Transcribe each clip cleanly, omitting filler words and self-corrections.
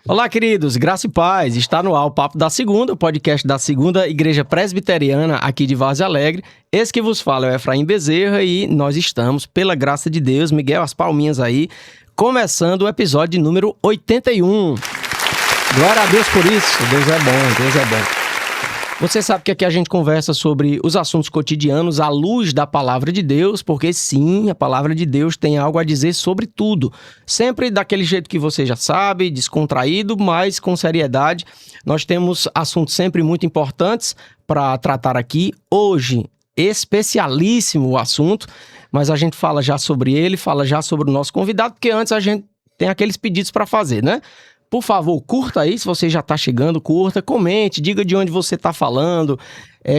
Olá, queridos, graça e paz. Está no ar o Papo da Segunda, o podcast da Segunda Igreja Presbiteriana aqui de Várzea Alegre. Esse que vos fala é o Efraim Bezerra e nós estamos, pela graça de Deus, Miguel, as palminhas aí, começando o episódio número 81. Glória a Deus por isso. Deus é bom, Deus é bom. Você sabe que aqui a gente conversa sobre os assuntos cotidianos à luz da palavra de Deus, porque sim, a palavra de Deus tem algo a dizer sobre tudo. Sempre daquele jeito que você já sabe, descontraído, mas com seriedade. Nós temos assuntos sempre muito importantes para tratar aqui. Hoje, especialíssimo o assunto, mas a gente fala já sobre ele, fala já sobre o nosso convidado, porque antes a gente tem aqueles pedidos para fazer, né? Por favor, curta aí, se você já está chegando, curta, comente, diga de onde você está falando,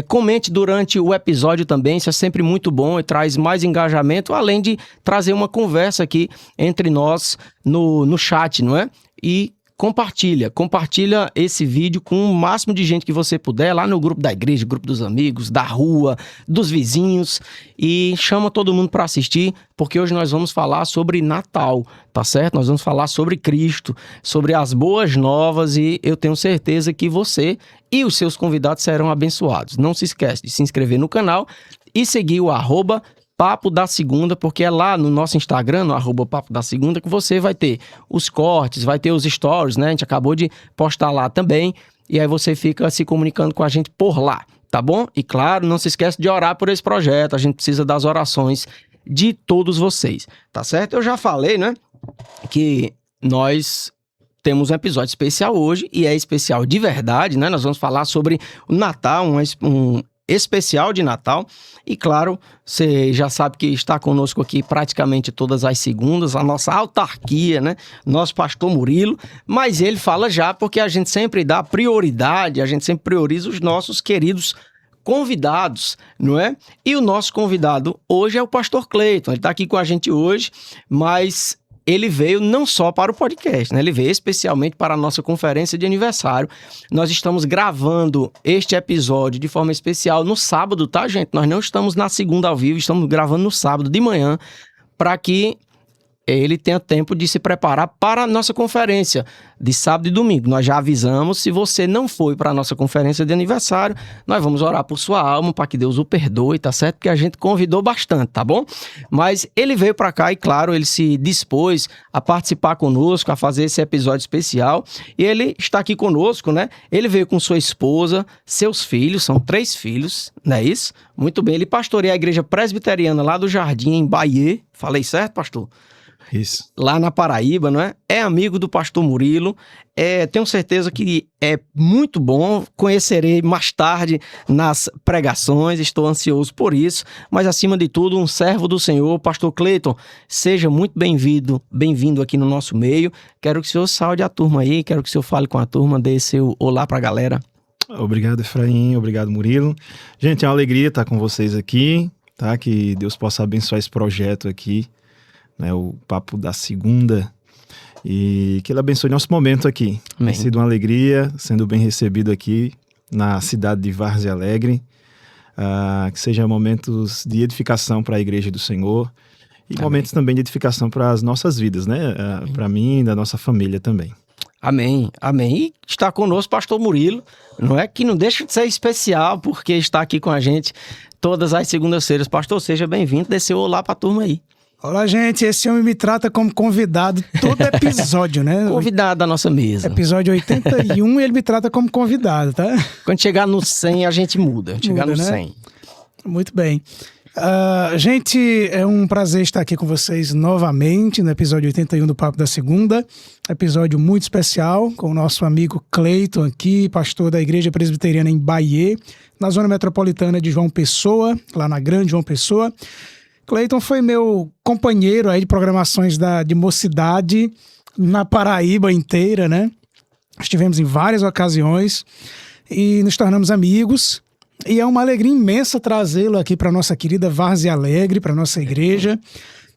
comente durante o episódio também, isso é sempre muito bom e traz mais engajamento, além de trazer uma conversa aqui entre nós no chat, não é? E compartilha esse vídeo com o máximo de gente que você puder, lá no grupo da igreja, grupo dos amigos, da rua, dos vizinhos, e chama todo mundo para assistir, porque hoje nós vamos falar sobre Natal, tá certo? Nós vamos falar sobre Cristo, sobre as boas novas, e eu tenho certeza que você e os seus convidados serão abençoados. Não se esquece de se inscrever no canal e seguir o @Papo da Segunda, porque é lá no nosso Instagram, no @Papo da Segunda, que você vai ter os cortes, vai ter os stories, né? A gente acabou de postar lá também, e aí você fica se comunicando com a gente por lá, tá bom? E claro, não se esquece de orar por esse projeto, a gente precisa das orações de todos vocês, tá certo? Eu já falei, né, que nós temos um episódio especial hoje, e é especial de verdade, né? Nós vamos falar sobre o Natal, um especial de Natal, e claro, você já sabe que está conosco aqui praticamente todas as segundas, a nossa autarquia, né, nosso pastor Murilo, mas ele fala já porque a gente sempre dá prioridade, a gente sempre prioriza os nossos queridos convidados, não é? E o nosso convidado hoje é o pastor Cleiton, ele está aqui com a gente hoje, mas ele veio não só para o podcast, né? Ele veio especialmente para a nossa conferência de aniversário. Nós estamos gravando este episódio de forma especial no sábado, tá, gente? Nós não estamos na segunda ao vivo, estamos gravando no sábado de manhã, para que ele tenha tempo de se preparar para a nossa conferência de sábado e domingo. Nós já avisamos, se você não foi para a nossa conferência de aniversário, nós vamos orar por sua alma, para que Deus o perdoe, tá certo? Porque a gente convidou bastante, tá bom? Mas ele veio para cá e, claro, ele se dispôs a participar conosco, a fazer esse episódio especial. E ele está aqui conosco, né? Ele veio com sua esposa, seus filhos, são 3 filhos, não é isso? Muito bem, ele pastoreia a igreja presbiteriana lá do Jardim, em Bahia. Falei certo, pastor? Isso. Lá na Paraíba, não é? É amigo do pastor Murilo. Tenho certeza que é muito bom. Conhecerei mais tarde nas pregações. Estou ansioso por isso. Mas, acima de tudo, um servo do Senhor, pastor Cleiton, seja muito bem-vindo aqui no nosso meio. Quero que o senhor saúde a turma aí. Quero que o senhor fale com a turma, dê seu olá para a galera. Obrigado, Efraim. Obrigado, Murilo. Gente, é uma alegria estar com vocês aqui, tá? Que Deus possa abençoar esse projeto aqui, né, o Papo da Segunda, e que Ele abençoe nosso momento aqui. Amém. Tem sido uma alegria, sendo bem recebido aqui na cidade de Várzea Alegre, que sejam momentos de edificação para a Igreja do Senhor e Amém. Momentos também de edificação para as nossas vidas, né, para mim e da nossa família também. Amém, amém. E está conosco o pastor Murilo, não é? Que não deixa de ser especial, porque está aqui com a gente todas as segundas-feiras. Pastor, seja bem-vindo, dê seu olá para a turma aí. Olá, gente, esse homem me trata como convidado todo episódio, né? Convidado da nossa mesa. Episódio 81 ele me trata como convidado, tá? Quando chegar no 100, a gente muda. Chegar no né? 100. Muito bem. Gente, é um prazer estar aqui com vocês novamente no episódio 81 do Papo da Segunda. Episódio muito especial com o nosso amigo Cleiton aqui, pastor da Igreja Presbiteriana em Bahia, na zona metropolitana de João Pessoa, lá na Grande João Pessoa. Cleiton foi meu companheiro aí de programações de mocidade na Paraíba inteira, né? Estivemos em várias ocasiões e nos tornamos amigos. E é uma alegria imensa trazê-lo aqui para a nossa querida Várzea Alegre, para a nossa igreja.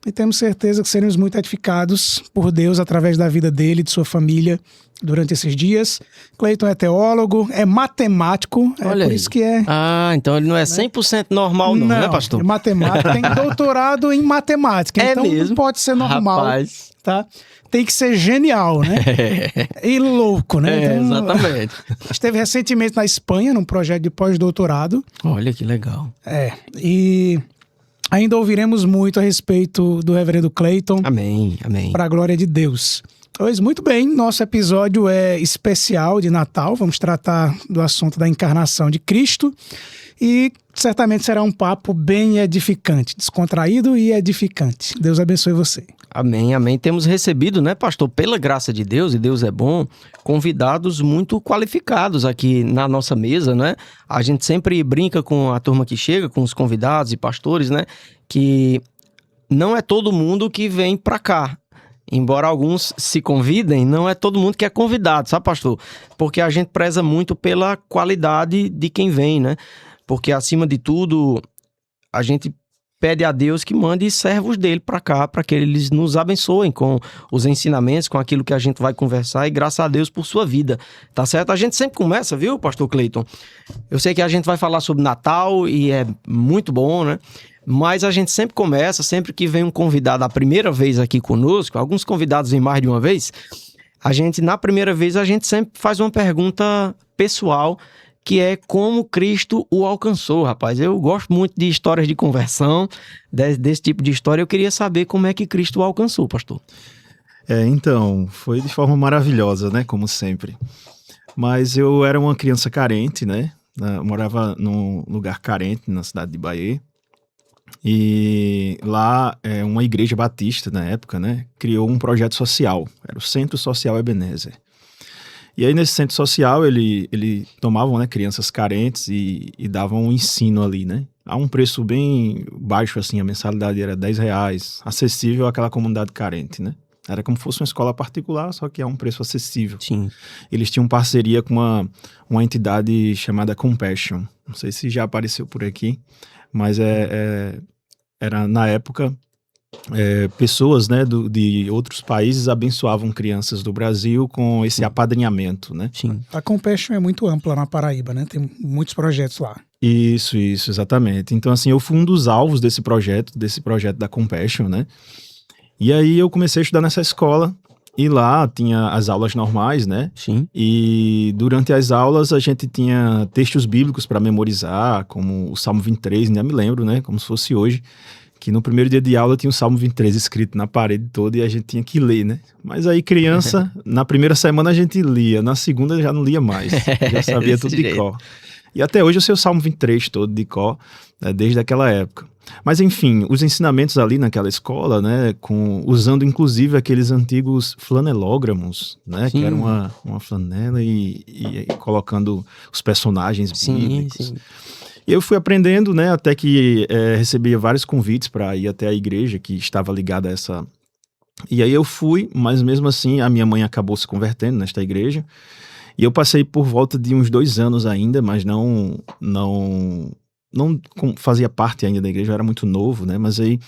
e temos certeza que seremos muito edificados por Deus através da vida dele e de sua família durante esses dias. Cleiton é teólogo, é matemático, Olha por aí. isso que é... Então ele não é 100% normal não, né, pastor? É matemático, tem doutorado em matemática, É então mesmo? não pode ser normal, Rapaz. tá? Tem que ser genial, né? E louco, né? Então, Exatamente. esteve recentemente na Espanha, num projeto de pós-doutorado. Olha que legal. E ainda ouviremos muito a respeito do reverendo Cleiton, Amém. para a glória de Deus. Pois muito bem, nosso episódio é especial de Natal, vamos tratar do assunto da encarnação de Cristo e certamente será um papo bem edificante, descontraído e edificante. Deus abençoe você. Amém. Temos recebido, né, pastor, pela graça de Deus, e Deus é bom, convidados muito qualificados aqui na nossa mesa, né? A gente sempre brinca com a turma que chega, com os convidados e pastores, né, que não é todo mundo que vem para cá. Embora alguns se convidem, não é todo mundo que é convidado, sabe, pastor? Porque a gente preza muito pela qualidade de quem vem, né? Porque, acima de tudo, a gente pede a Deus que mande servos dele para cá, para que eles nos abençoem com os ensinamentos, com aquilo que a gente vai conversar, e graças a Deus por sua vida, tá certo? A gente sempre começa, viu, pastor Cleiton? Eu sei que a gente vai falar sobre Natal e é muito bom, né? Mas a gente sempre começa, sempre que vem um convidado a primeira vez aqui conosco, alguns convidados vêm mais de uma vez, na primeira vez, a gente sempre faz uma pergunta pessoal, que é como Cristo o alcançou, rapaz. Eu gosto muito de histórias de conversão, desse tipo de história. Eu queria saber como é que Cristo o alcançou, pastor. Então, foi de forma maravilhosa, né? Como sempre. Mas eu era uma criança carente, né? Eu morava num lugar carente, na cidade de Bahia. E lá, uma igreja batista, na época, né? Criou um projeto social. Era o Centro Social Ebenezer. E aí, nesse centro social, ele tomavam, né, crianças carentes e davam um ensino ali, né? A um preço bem baixo, assim, a mensalidade era R$10, acessível àquela comunidade carente, né? Era como se fosse uma escola particular, só que a um preço acessível. Sim. Eles tinham parceria com uma entidade chamada Compassion. Não sei se já apareceu por aqui, mas era, na época... pessoas, né, de outros países abençoavam crianças do Brasil com esse apadrinhamento, né? Sim. A Compassion é muito ampla na Paraíba, né? Tem muitos projetos lá. Isso, exatamente. Então, assim, eu fui um dos alvos desse projeto da Compassion, né? E aí eu comecei a estudar nessa escola e lá tinha as aulas normais, né? Sim. E durante as aulas a gente tinha textos bíblicos para memorizar, como o Salmo 23, ainda me lembro, né? Como se fosse hoje. Que no primeiro dia de aula tinha o Salmo 23 escrito na parede toda e a gente tinha que ler, né? Mas aí criança, na primeira semana a gente lia, na segunda já não lia mais, já sabia tudo de cor. E até hoje eu sei o Salmo 23 todo de cor, né, desde aquela época. Mas enfim, os ensinamentos ali naquela escola, né, usando inclusive aqueles antigos flanelógramos, né? Sim. Que era uma flanela e colocando os personagens bíblicos. Sim. E eu fui aprendendo, né, até que recebia vários convites para ir até a igreja que estava ligada a essa... E aí eu fui, mas mesmo assim a minha mãe acabou se convertendo nesta igreja. E eu passei por volta de uns 2 anos ainda, mas não fazia parte ainda da igreja, eu era muito novo, né? Mas aí,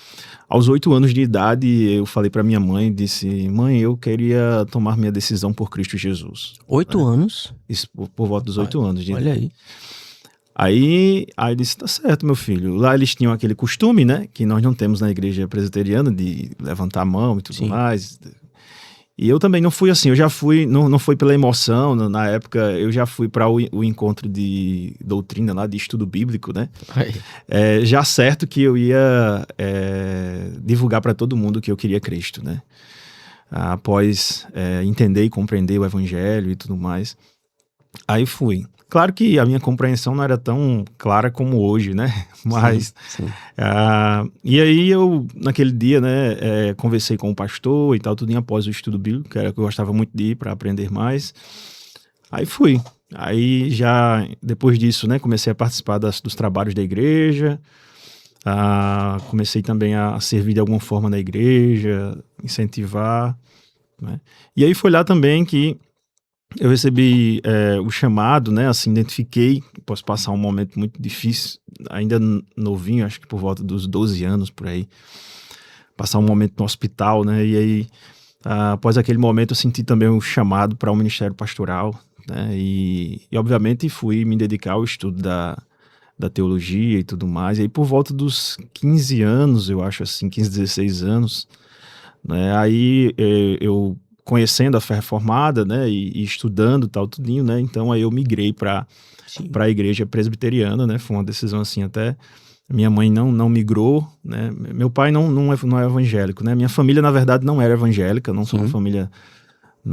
aos 8 anos de idade, eu falei para minha mãe, disse, mãe, eu queria tomar minha decisão por Cristo Jesus. 8 anos? Isso, por volta dos 8 anos de idade. Olha aí. Aí disse, tá certo, meu filho. Lá eles tinham aquele costume, né? Que nós não temos na igreja presbiteriana, de levantar a mão e tudo mais. E eu também não fui assim, eu já fui, não foi pela emoção, na época eu já fui para o encontro de doutrina lá, de estudo bíblico, né? Já certo que eu ia divulgar para todo mundo que eu queria Cristo, né? Após entender e compreender o evangelho e tudo mais. Aí fui. Claro que a minha compreensão não era tão clara como hoje, né? Mas, sim. E aí eu, naquele dia, né, conversei com o pastor e tal, tudo após o estudo bíblico, que era o que eu gostava muito de ir para aprender mais. Aí fui. Aí já, depois disso, né, comecei a participar dos trabalhos da igreja, comecei também a servir de alguma forma na igreja, incentivar, né? E aí foi lá também que eu recebi o chamado, né, assim, identifiquei, posso passar um momento muito difícil, ainda novinho, acho que por volta dos 12 anos, por aí. passar um momento no hospital, né? E aí, após aquele momento, eu senti também um chamado para o ministério pastoral, né? E obviamente fui me dedicar ao estudo da teologia e tudo mais. E aí, por volta dos 15 anos, eu acho assim, 15, 16 anos, né? Aí eu conhecendo a fé reformada, né? E estudando tal, tudinho, né? Então aí eu migrei para a igreja presbiteriana, né? Foi uma decisão assim até... Minha mãe não migrou, né? Meu pai não é evangélico, né? Minha família, na verdade, não era evangélica. Não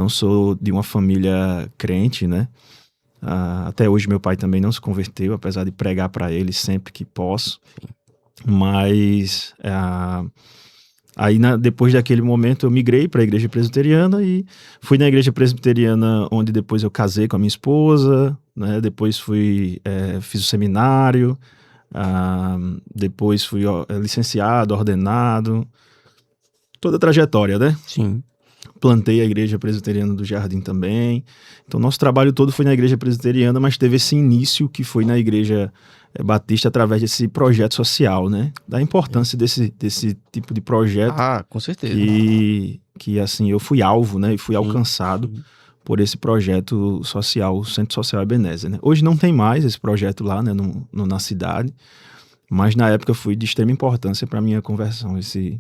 sou de uma família crente, né? Até hoje meu pai também não se converteu, apesar de pregar para ele sempre que posso. Mas aí depois daquele momento eu migrei para a igreja presbiteriana e fui na igreja presbiteriana onde depois eu casei com a minha esposa, né? Depois fiz o seminário. Depois fui licenciado, ordenado, toda a trajetória, né? Sim. Plantei a igreja presbiteriana do Jardim também. Então nosso trabalho todo foi na igreja presbiteriana, mas teve esse início que foi na igreja batista através desse projeto social, né? Da importância desse tipo de projeto. Com certeza. Que assim, eu fui alvo, né? E fui alcançado por esse projeto social, o Centro Social Ebenezer, né? Hoje não tem mais esse projeto lá, né, na cidade, mas na época foi de extrema importância para a minha conversão, esse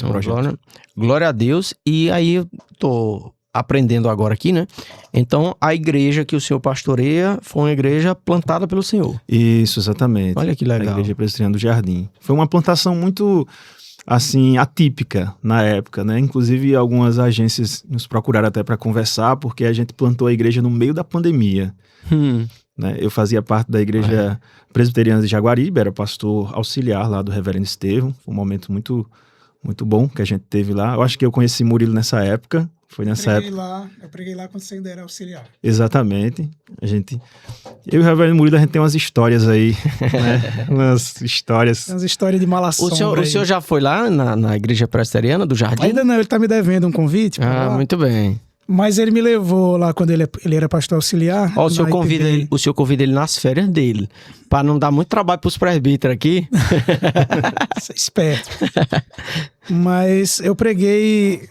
projeto. Glória a Deus. E aí eu tô aprendendo agora aqui, né? Então, a igreja que o senhor pastoreia foi uma igreja plantada pelo senhor. Isso, exatamente. Olha que legal. A igreja presbiteriana do Jardim. Foi uma plantação muito... assim, atípica na época, né? Inclusive, algumas agências nos procuraram até para conversar, porque a gente plantou a igreja no meio da pandemia. Né? Eu fazia parte da igreja presbiteriana de Jaguaribe, era pastor auxiliar lá do reverendo Estevão. Foi um momento muito, muito bom que a gente teve lá. Eu acho que eu conheci Murilo nessa época. Foi nessa época. Eu preguei lá quando você ainda era auxiliar. Exatamente. Eu e o reverendo Murilo, a gente tem umas histórias aí, né? Umas histórias de mala sombra. O senhor já foi lá na igreja presbiteriana do Jardim? Ainda não, ele tá me devendo um convite. Muito bem. Mas ele me levou lá quando ele era pastor auxiliar. O senhor convida ele nas férias dele, para não dar muito trabalho pros presbíteros aqui. Você é esperto. Mas eu preguei...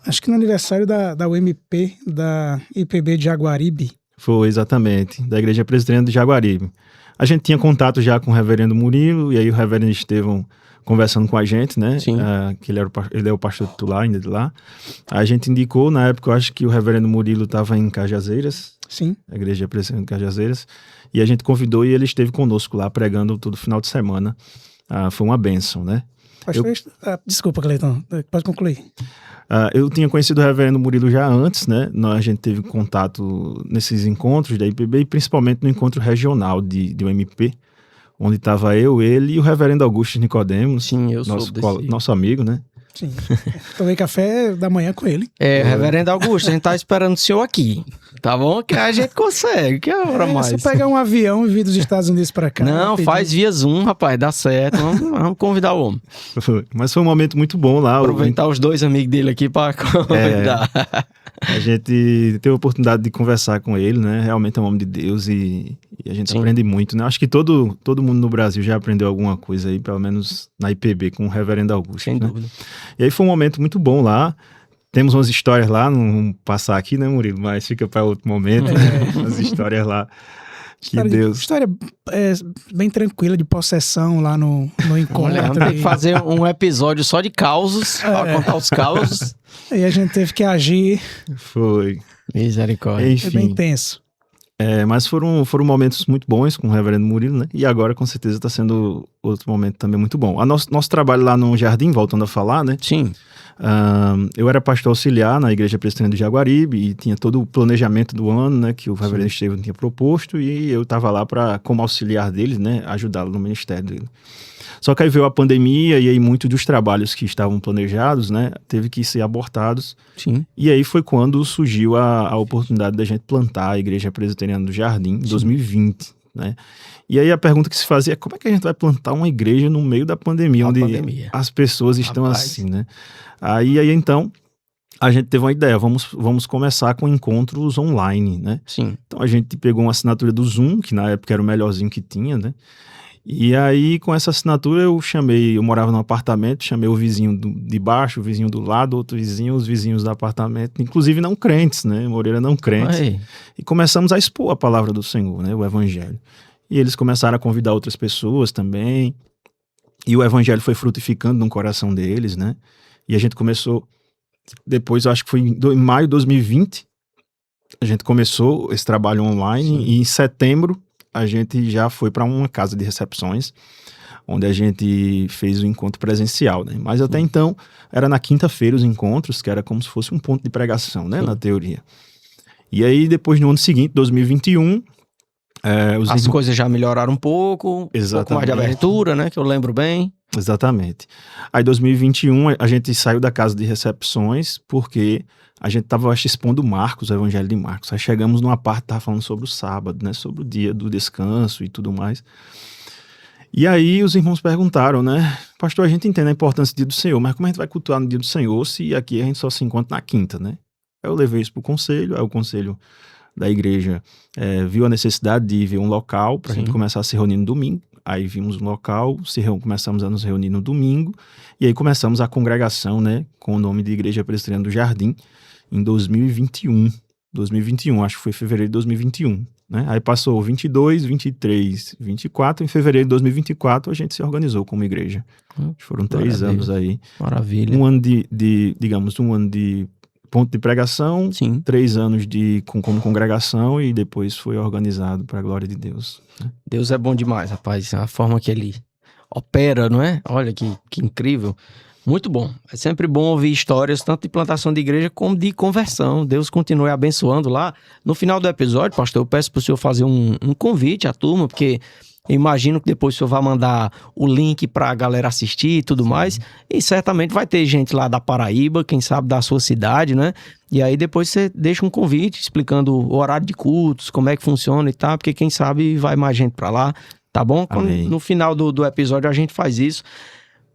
acho que no aniversário da UMP, da IPB de Jaguaribe. Foi, exatamente, da Igreja Presbiteriana de Jaguaribe. A gente tinha contato já com o reverendo Murilo, e aí o reverendo Estevão conversando com a gente, né? Sim. Que ele é o pastor titular ainda de lá. A gente indicou, na época, eu acho que o reverendo Murilo estava em Cajazeiras. Sim. A Igreja Presbiteriana de Cajazeiras. E a gente convidou e ele esteve conosco lá, pregando todo final de semana. Foi uma bênção, né? Desculpa, Cleiton, pode concluir. Eu tinha conhecido o reverendo Murilo já antes, né? A gente teve contato nesses encontros da IPB e principalmente no encontro regional de UMP, onde estava ele e o reverendo Augusto Nicodemos. Sim, eu sou nosso amigo, né? Sim. Tomei café da manhã com ele. Reverendo Augusto, a gente tá esperando o senhor aqui. Tá bom? Que a gente consegue, que é a hora mais. Se pegar um avião e vir dos Estados Unidos pra cá. Não, faz via Zoom, rapaz, dá certo. Vamos convidar o homem. Mas foi um momento muito bom lá. Aproveitar os dois amigos dele aqui pra convidar. A gente teve a oportunidade de conversar com ele, né? Realmente é um homem de Deus e a gente aprende muito, né? Acho que todo mundo no Brasil já aprendeu alguma coisa aí, pelo menos na IPB, com o reverendo Augusto. Sem dúvida. E aí foi um momento muito bom lá. Temos umas histórias lá, não vamos passar aqui, né, Murilo? Mas fica para outro momento. Umas histórias lá. História bem tranquila de possessão lá no encontro. Olha, tem que fazer um episódio só de causos, para contar os causos. E a gente teve que agir. Foi. Misericórdia. Enfim. Foi bem tenso. Mas foram momentos muito bons com o reverendo Murilo, né? E agora, com certeza, está sendo outro momento também muito bom. Nosso trabalho lá no Jardim, voltando a falar, né? Sim. Eu era pastor auxiliar na Igreja Presbiteriana de Jaguaribe e tinha todo o planejamento do ano, né? Que o reverendo Estevão tinha proposto e eu estava lá como auxiliar dele, né? Ajudá-lo no ministério dele. Só que aí veio a pandemia e aí muitos dos trabalhos que estavam planejados, né, teve que ser abortados. Sim. E aí foi quando surgiu a oportunidade da gente plantar a Igreja Presbiteriana do Jardim em 2020, né? E aí a pergunta que se fazia é como é que a gente vai plantar uma igreja no meio da pandemia, onde as pessoas estão assim, né? Aí então a gente teve uma ideia, vamos começar com encontros online, né? Sim. Então a gente pegou uma assinatura do Zoom, que na época era o melhorzinho que tinha, né? E aí, com essa assinatura, eu morava num apartamento, chamei o vizinho de baixo, o vizinho do lado, outro vizinho, os vizinhos do apartamento, inclusive não crentes, né? Moreira não crentes. Aí. E começamos a expor a palavra do Senhor, né? O evangelho. E eles começaram a convidar outras pessoas também. E o evangelho foi frutificando no coração deles, né? E a gente começou, depois, eu acho que foi em maio de 2020, a gente começou esse trabalho online. Sim. E em setembro a gente já foi para uma casa de recepções, onde a gente fez o encontro presencial, né? Mas até então, era na quinta-feira os encontros, que era como se fosse um ponto de pregação, né? Na teoria. E aí, depois, no ano seguinte, 2021... as coisas já melhoraram um pouco, exatamente. Um pouco mais de abertura, né? Que eu lembro bem. Exatamente. Aí, 2021, a gente saiu da casa de recepções, porque a gente estava expondo Marcos, o evangelho de Marcos. Aí chegamos numa parte que estava falando sobre o sábado, né? Sobre o dia do descanso e tudo mais. E aí os irmãos perguntaram, né? Pastor, a gente entende a importância do dia do Senhor, mas como a gente vai cultuar no dia do Senhor se aqui a gente só se encontra na quinta, né? Aí eu levei isso para o conselho, aí o conselho da igreja viu a necessidade de ver um local para a gente começar a se reunir no domingo. Aí vimos um local, começamos a nos reunir no domingo, e aí começamos a congregação, né? Com o nome de Igreja Presbiteriana do Jardim, em 2021, acho que foi fevereiro de 2021, né? Aí passou 22, 23, 24, em fevereiro de 2024 a gente se organizou como igreja. Foram 3 anos aí. Maravilha. Um ano digamos, um ano de ponto de pregação, 3 anos como congregação, e depois foi organizado para a glória de Deus, né? Deus é bom demais, rapaz, a forma que ele opera, não é? Olha que incrível. Muito bom. É sempre bom ouvir histórias, tanto de plantação de igreja como de conversão. Deus continue abençoando lá. No final do episódio, pastor, eu peço para o senhor fazer um convite à turma, porque eu imagino que depois o senhor vai mandar o link para a galera assistir e tudo mais. E certamente vai ter gente lá da Paraíba, quem sabe da sua cidade, né? E aí depois você deixa um convite explicando o horário de cultos, como é que funciona e tal, porque quem sabe vai mais gente para lá, tá bom? No final do episódio a gente faz isso.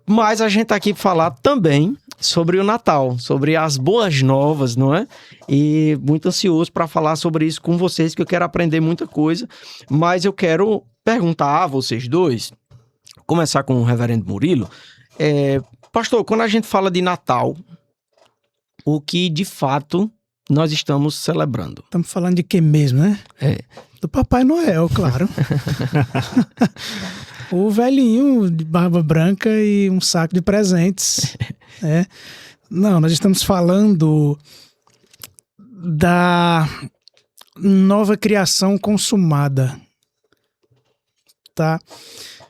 Mas a gente tá aqui para falar também sobre o Natal, sobre as boas novas, não é? E muito ansioso para falar sobre isso com vocês, que eu quero aprender muita coisa. Mas eu quero perguntar a vocês dois, começar com o reverendo Murilo. Pastor, quando a gente fala de Natal, o que de fato nós estamos celebrando? Estamos falando de que mesmo, né? Do Papai Noel, claro. O velhinho de barba branca e um saco de presentes. Não, nós estamos falando da nova criação consumada. Tá?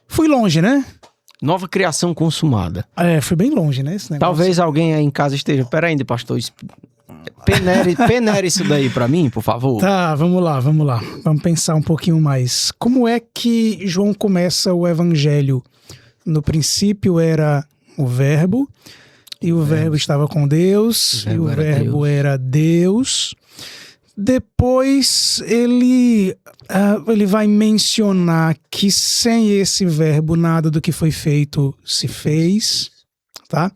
Fui longe, né? Nova criação consumada. Fui bem longe, né? Esse negócio. Talvez alguém aí em casa esteja... Pera aí, pastor, peneire isso daí pra mim, por favor. Tá, vamos lá. Vamos pensar um pouquinho mais. Como é que João começa o evangelho? No princípio era o verbo, e o verbo estava com Deus, e o verbo era Deus. Depois ele vai mencionar que sem esse verbo nada do que foi feito se fez, tá?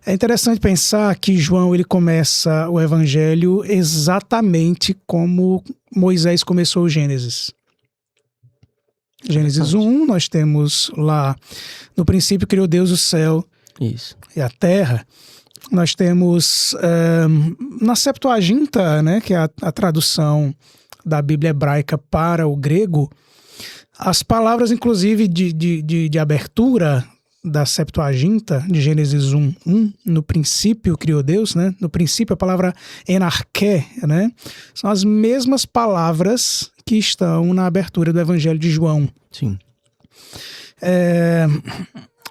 É interessante pensar que João ele começa o evangelho exatamente como Moisés começou o Gênesis. Gênesis 1, nós temos lá, no princípio criou Deus o céu e a terra. Nós temos na Septuaginta, né, que é a tradução da Bíblia hebraica para o grego, as palavras inclusive de abertura da Septuaginta, de Gênesis 1, no princípio criou Deus, né? No princípio a palavra enarqué, né? São as mesmas palavras que estão na abertura do Evangelho de João. Sim.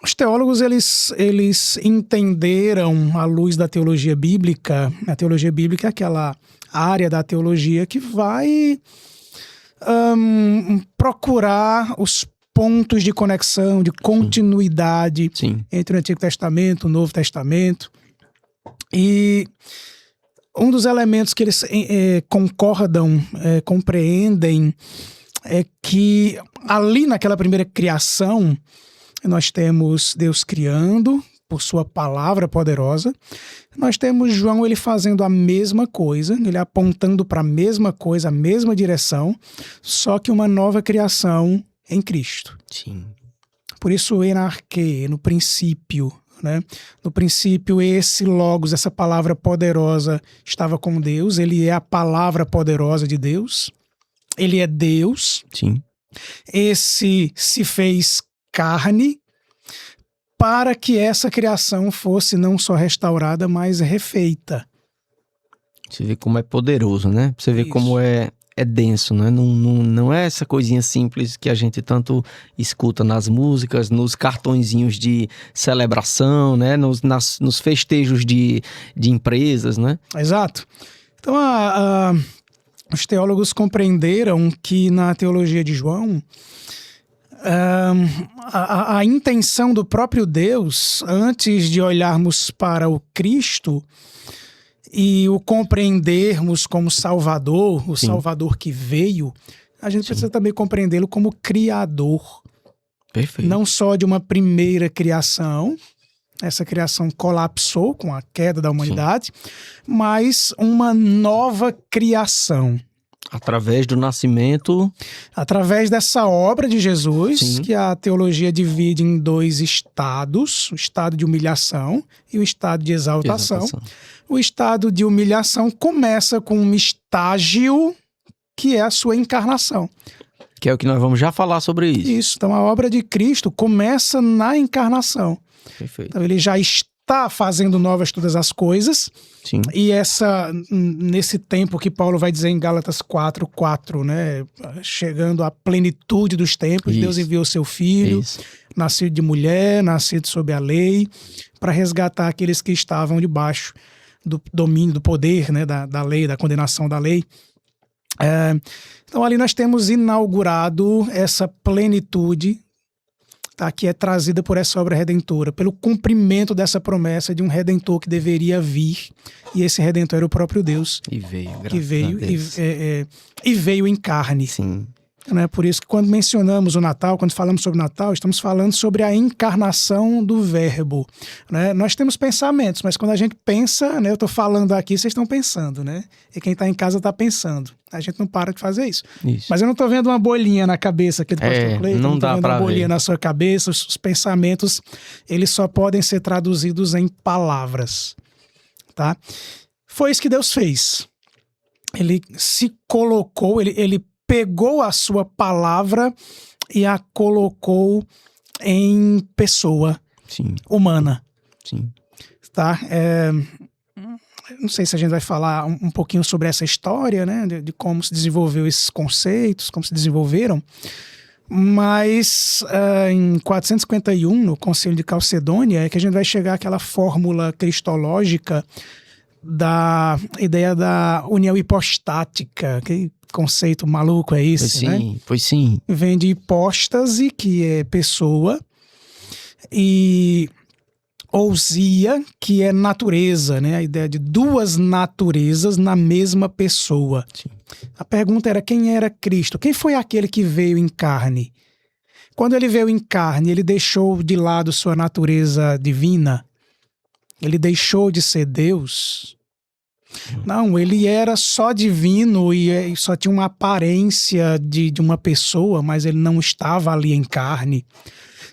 Os teólogos, eles entenderam, à luz da teologia bíblica, a teologia bíblica é aquela área da teologia que vai procurar os pontos de conexão, de continuidade entre o Antigo Testamento e o Novo Testamento. E um dos elementos que eles concordam, compreendem, é que ali naquela primeira criação, nós temos Deus criando por sua palavra poderosa. Nós temos João ele fazendo a mesma coisa, ele apontando para a mesma coisa, a mesma direção, só que uma nova criação em Cristo. Sim. Por isso, enarque, no princípio, né? No princípio, esse Logos, essa palavra poderosa, estava com Deus. Ele é a palavra poderosa de Deus. Ele é Deus. Sim. Esse se fez carne para que essa criação fosse não só restaurada, mas refeita. Você vê como é poderoso, né? Você vê Isso. como é denso, né? Não é essa coisinha simples que a gente tanto escuta nas músicas, nos cartõezinhos de celebração, né? Nos festejos de empresas, né? Exato. Então, os teólogos compreenderam que na teologia de João, a intenção do próprio Deus, antes de olharmos para o Cristo e o compreendermos como Salvador, o Sim. Salvador que veio, a gente precisa também compreendê-lo como Criador. Perfeito. Não só de uma primeira criação, essa criação colapsou com a queda da humanidade, mas uma nova criação. Através do nascimento. Através dessa obra de Jesus, Sim. que a teologia divide em 2 estados, o estado de humilhação e o estado de exaltação. O estado de humilhação começa com um estágio que é a sua encarnação. Que é o que nós vamos já falar sobre isso. Isso, então a obra de Cristo começa na encarnação. Perfeito. Então ele já está fazendo novas todas as coisas. Sim. E nesse tempo que Paulo vai dizer em Gálatas 4:4, né? Chegando à plenitude dos tempos, Isso. Deus enviou seu Filho, Isso. nascido de mulher, nascido sob a lei, para resgatar aqueles que estavam debaixo do domínio, do poder, né? Da lei, da condenação da lei. Então ali nós temos inaugurado essa plenitude, tá, que é trazida por essa obra redentora, pelo cumprimento dessa promessa de um Redentor que deveria vir, e esse Redentor era o próprio Deus, E veio, graças que veio a Deus. e veio em carne. Sim. Né? Por isso que quando mencionamos o Natal, quando falamos sobre o Natal, estamos falando sobre a encarnação do Verbo. Né? Nós temos pensamentos, mas quando a gente pensa, né, eu estou falando aqui, vocês estão pensando, né? E quem está em casa está pensando. A gente não para de fazer isso. Isso. Mas eu não estou vendo uma bolinha na cabeça aqui do pastor Cleiton, não tô dá vendo pra uma bolinha ver. na sua cabeça, os pensamentos, eles só podem ser traduzidos em palavras, tá? Foi isso que Deus fez. Ele se colocou, ele pegou a sua palavra e a colocou em pessoa Sim. humana, Sim. tá? Não sei se a gente vai falar um pouquinho sobre essa história, né? De como se desenvolveu esses conceitos, como se desenvolveram. Mas em 451, no Concílio de Calcedônia, é que a gente vai chegar àquela fórmula cristológica da ideia da união hipostática. Que conceito maluco é esse, né? Pois sim. Vem de hipóstase, que é pessoa, e ousia, que é natureza, né? A ideia de 2 naturezas na mesma pessoa. Sim. A pergunta era: quem era Cristo? Quem foi aquele que veio em carne? Quando ele veio em carne, ele deixou de lado sua natureza divina? Ele deixou de ser Deus? Não, ele era só divino e só tinha uma aparência de uma pessoa, mas ele não estava ali em carne.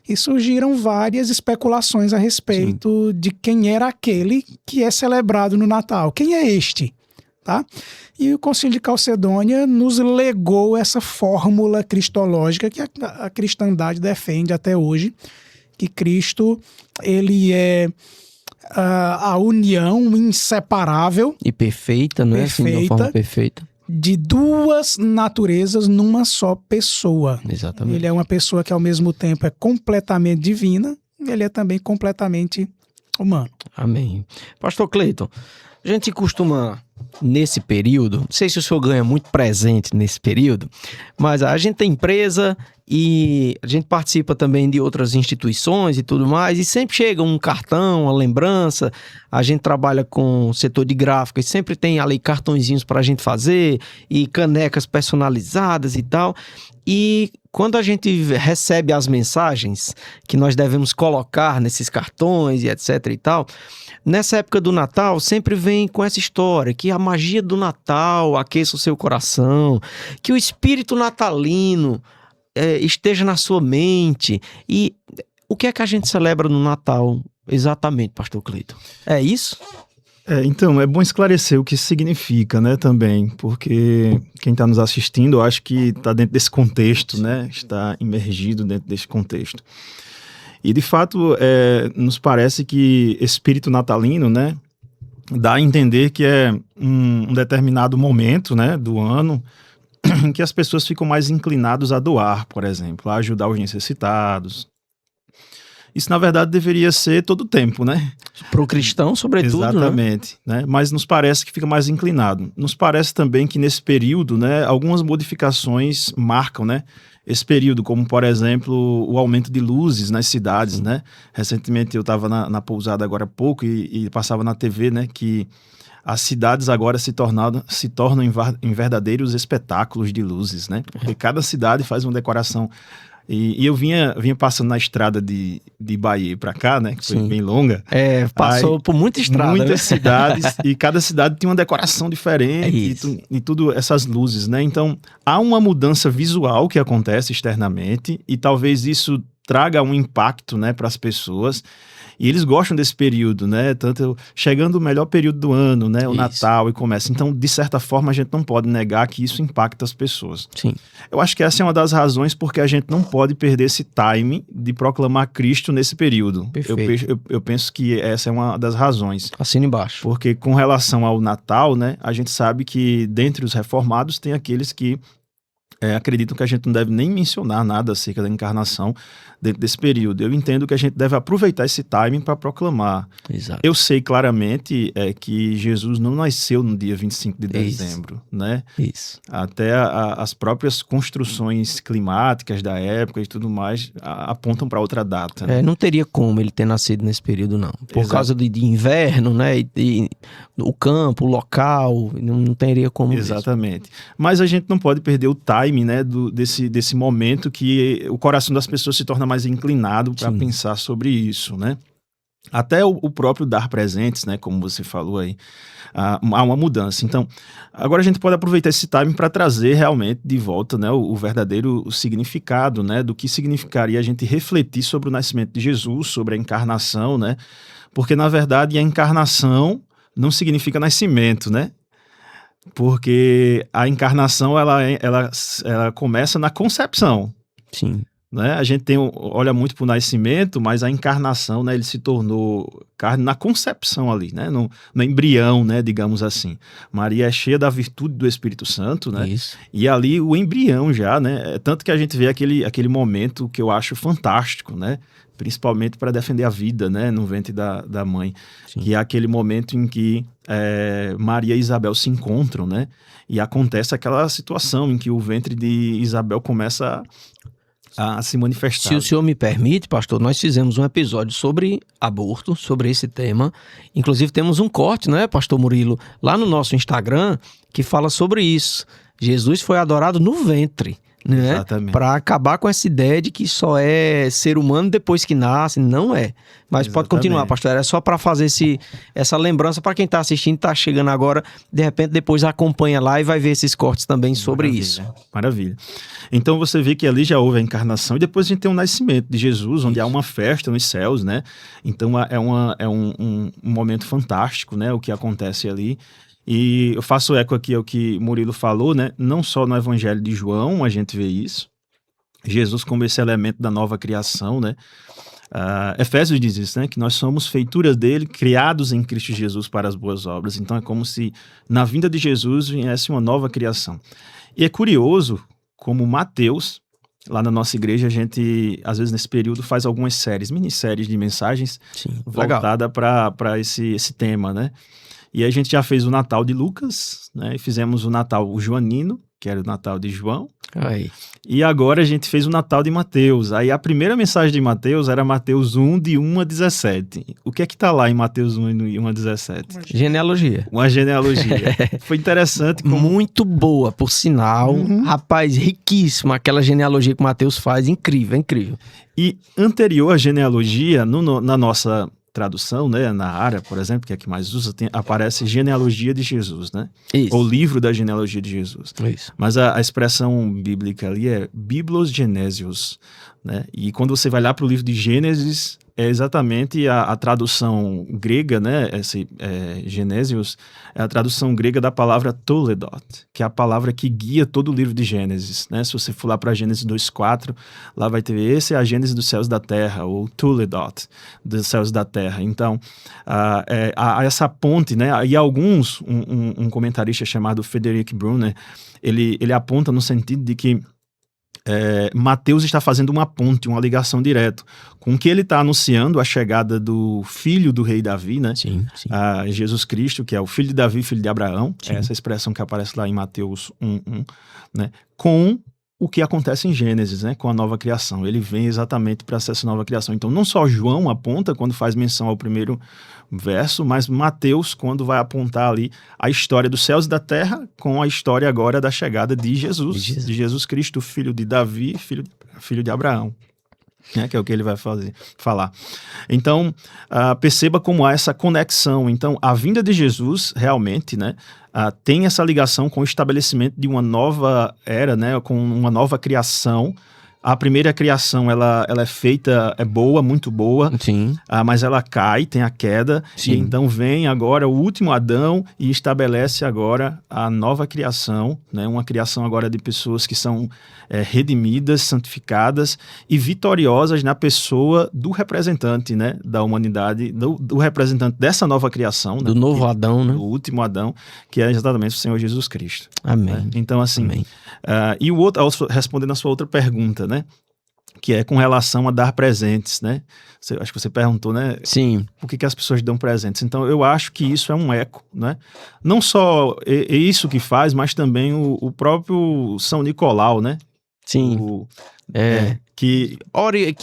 E surgiram várias especulações a respeito de quem era aquele que é celebrado no Natal. Quem é este? Tá? E o Concílio de Calcedônia nos legou essa fórmula cristológica que a cristandade defende até hoje, que Cristo, ele é a união inseparável E perfeita, não é assim de uma forma perfeita? de 2 naturezas numa só pessoa. Exatamente. Ele é uma pessoa que ao mesmo tempo é completamente divina e ele é também completamente humano. Amém. Pastor Cleiton, a gente costuma, nesse período, não sei se o senhor ganha muito presente nesse período, mas a gente tem empresa e a gente participa também de outras instituições e tudo mais, e sempre chega um cartão, uma lembrança. A gente trabalha com o setor de gráficos, sempre tem ali cartõezinhos para a gente fazer e canecas personalizadas e tal. E quando a gente recebe as mensagens que nós devemos colocar nesses cartões e etc e tal, nessa época do Natal sempre vem com essa história que a magia do Natal aqueça o seu coração, que o espírito natalino esteja na sua mente. E o que é que a gente celebra no Natal exatamente, pastor Cleiton? É isso? Então, é bom esclarecer o que isso significa, né, também, porque quem está nos assistindo, eu acho que está dentro desse contexto, né, está imergido dentro desse contexto. E, de fato, nos parece que espírito natalino, né, dá a entender que é um determinado momento, né, do ano em que as pessoas ficam mais inclinadas a doar, por exemplo, a ajudar os necessitados. Isso, na verdade, deveria ser todo o tempo, né? Para o cristão, sobretudo, exatamente, né? Mas nos parece que fica mais inclinado. Nos parece também que nesse período, né, algumas modificações marcam, né, esse período, como, por exemplo, o aumento de luzes nas cidades, né? Recentemente eu estava na pousada agora há pouco e passava na TV, né, que as cidades agora se tornam em verdadeiros espetáculos de luzes, né? Porque cada cidade faz uma decoração. E eu vinha passando na estrada de Bahia para cá, né? Que foi bem longa. Passou por muita estrada. Muitas cidades, e cada cidade tinha uma decoração diferente e tudo essas luzes, né? Então, há uma mudança visual que acontece externamente e talvez isso traga um impacto, né, para as pessoas. E eles gostam desse período, né? Tanto chegando o melhor período do ano, né? O Natal e começa. Então, de certa forma, a gente não pode negar que isso impacta as pessoas. Sim. Eu acho que essa é uma das razões porque a gente não pode perder esse time de proclamar Cristo nesse período. Eu penso que essa é uma das razões. Assina embaixo. Porque com relação ao Natal, né? A gente sabe que dentre os reformados tem aqueles que acreditam que a gente não deve nem mencionar nada acerca da encarnação dentro desse período. Eu entendo que a gente deve aproveitar esse timing para proclamar. Exato. Eu sei claramente que Jesus não nasceu no dia 25 de dezembro, né? Isso. Até as próprias construções climáticas da época e tudo mais apontam para outra data. Né? Não teria como ele ter nascido nesse período, não. Por causa de inverno, né? E o campo, o local, não teria como. Exatamente. Mas a gente não pode perder o time, né, desse momento que o coração das pessoas se torna mais inclinado para pensar sobre isso, né? Até o próprio dar presentes, né, como você falou aí, há uma mudança. Então, agora a gente pode aproveitar esse time para trazer realmente de volta, né, o verdadeiro significado, né, do que significaria a gente refletir sobre o nascimento de Jesus, sobre a encarnação, né? Porque, na verdade, a encarnação não significa nascimento, né? Porque a encarnação, ela começa na concepção. Sim. Né? A gente olha muito para o nascimento, mas a encarnação, né, ele se tornou carne na concepção ali, né? No embrião, né, digamos assim. Maria é cheia da virtude do Espírito Santo, né? Isso. E ali o embrião já, né? Tanto que a gente vê aquele momento que eu acho fantástico, né? Principalmente para defender a vida, né, no ventre da mãe. Sim. Que é aquele momento em que Maria e Isabel se encontram, né? E acontece aquela situação em que o ventre de Isabel começa a se manifestar. Se o senhor me permite, pastor, nós fizemos um episódio sobre aborto, sobre esse tema. Inclusive temos um corte, né, pastor Murilo, lá no nosso Instagram, que fala sobre isso. Jesus foi adorado no ventre, né? Para acabar com essa ideia de que só é ser humano depois que nasce. Não é. Mas pode continuar, pastor. Era só para fazer essa lembrança para quem está assistindo, está chegando agora, de repente depois acompanha lá e vai ver esses cortes também sobre isso. Maravilha. Então você vê que ali já houve a encarnação e depois a gente tem o nascimento de Jesus, onde há uma festa nos céus, né? Então é um momento fantástico, né? O que acontece ali. E eu faço eco aqui ao que Murilo falou, né? Não só no Evangelho de João a gente vê isso. Jesus como esse elemento da nova criação, né? Efésios diz isso, né? Que nós somos feituras dele, criados em Cristo Jesus para as boas obras. Então é como se na vinda de Jesus viesse uma nova criação. E é curioso como Mateus, lá na nossa igreja, a gente, às vezes nesse período, faz algumas minisséries de mensagens voltada para esse tema, né? E a gente já fez o Natal de Lucas, né? E fizemos o Natal joanino, que era o Natal de João. Aí. E agora a gente fez o Natal de Mateus. Aí a primeira mensagem de Mateus era Mateus 1, de 1 a 17. O que é que tá lá em Mateus 1, de 1 a 17? Genealogia. Uma genealogia. Foi interessante. Muito boa, por sinal. Rapaz, riquíssima aquela genealogia que Mateus faz. Incrível, incrível. E anterior à genealogia, na nossa tradução, né, na área, por exemplo, que é a que mais usa, aparece genealogia de Jesus, né? Isso. Ou livro da genealogia de Jesus. Isso. Mas a expressão bíblica ali é Biblos Genesios, né? E quando você vai lá para o livro de Gênesis, é exatamente a tradução grega, né? Genesios é a tradução grega da palavra Toledot, que é a palavra que guia todo o livro de Gênesis, né? Se você for lá para Gênesis 2:4, lá vai ter esse é a Gênesis dos céus da terra, ou Toledot, dos céus da terra. Então, há essa ponte, né? E alguns, um comentarista chamado Frederick Brunner, ele aponta no sentido de que Mateus está fazendo uma ponte, uma ligação direta com que ele está anunciando a chegada do filho do rei Davi, né? Sim, sim. Jesus Cristo, que é o filho de Davi, filho de Abraão. Sim. É essa expressão que aparece lá em Mateus 1:1, né? Com o que acontece em Gênesis, né? Com a nova criação. Ele vem exatamente para essa nova criação. Então, não só João aponta quando faz menção ao primeiro verso, mas Mateus, quando vai apontar ali a história dos céus e da terra com a história agora da chegada de Jesus, de Jesus Cristo, filho de Davi, filho de Abraão, né, que é o que ele vai falar. Então, perceba como há essa conexão. Então, a vinda de Jesus, realmente, né, tem essa ligação com o estabelecimento de uma nova era, né, com uma nova criação. A primeira criação, ela é feita, é boa, muito boa, Sim. Mas ela cai, tem a queda, Sim. e então vem agora o último Adão e estabelece agora a nova criação, né? Uma criação agora de pessoas que são redimidas, santificadas e vitoriosas na pessoa do representante, né? Da humanidade, do representante dessa nova criação. Do né? novo Adão, né? Do último Adão, que é exatamente o Senhor Jesus Cristo. Amém. Né? Então, assim, Amém. E o outro, respondendo a sua outra pergunta, né? Que é com relação a dar presentes, né? Acho que você perguntou, né? Sim. Por que as pessoas dão presentes? Então, eu acho que isso é um eco, né? Não só é isso que faz, mas também o próprio São Nicolau, né? Sim. Que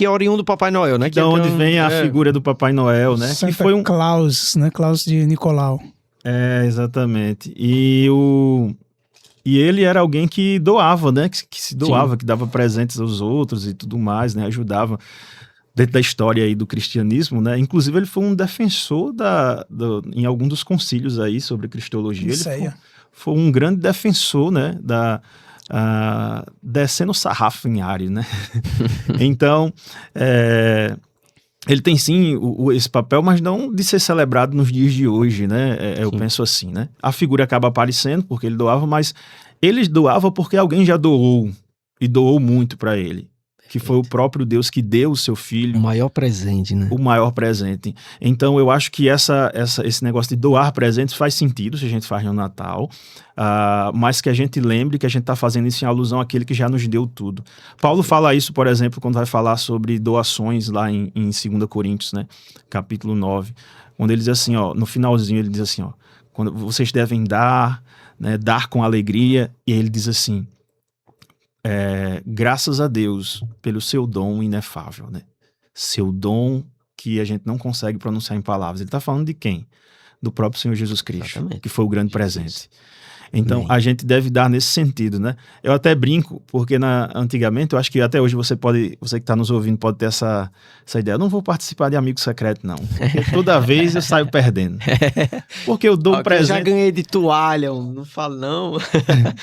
é oriundo do Papai Noel, né? de onde vem a figura do Papai Noel, né? Santa que foi Claus, né? Claus de Nicolau. Exatamente. E ele era alguém que doava, né? Que se doava, que dava presentes aos outros e tudo mais, né? Ajudava dentro da história aí do cristianismo, né? Inclusive ele foi um defensor em algum dos concílios aí sobre cristologia. Ele foi um grande defensor, né? Descendo o sarrafo em Ari, né? Então, ele tem sim esse papel, mas não de ser celebrado nos dias de hoje, né? Eu penso assim, né? A figura acaba aparecendo porque ele doava, mas ele doava porque alguém já doou, e doou muito para ele. Que foi o próprio Deus que deu o seu filho. O maior presente, né? O maior presente. Então, eu acho que esse negócio de doar presentes faz sentido se a gente faz no Natal, mas que a gente lembre que a gente está fazendo isso em alusão àquele que já nos deu tudo. Paulo fala isso, por exemplo, quando vai falar sobre doações lá em 2 Coríntios, né? Capítulo 9. Quando ele diz assim, ó, no finalzinho ele diz assim, ó, quando vocês devem dar, né, dar com alegria, e ele diz assim, graças a Deus pelo seu dom inefável, né? Seu dom que a gente não consegue pronunciar em palavras. Ele está falando de quem? Do próprio Senhor Jesus Cristo, exatamente, que foi o grande presente. Então, a gente deve dar nesse sentido, né? Eu até brinco, porque antigamente, eu acho que até hoje você que está nos ouvindo pode ter essa ideia. Eu não vou participar de Amigo Secreto, não. Porque toda vez eu saio perdendo. Porque eu dou presente... Eu já ganhei de toalha, não falo não.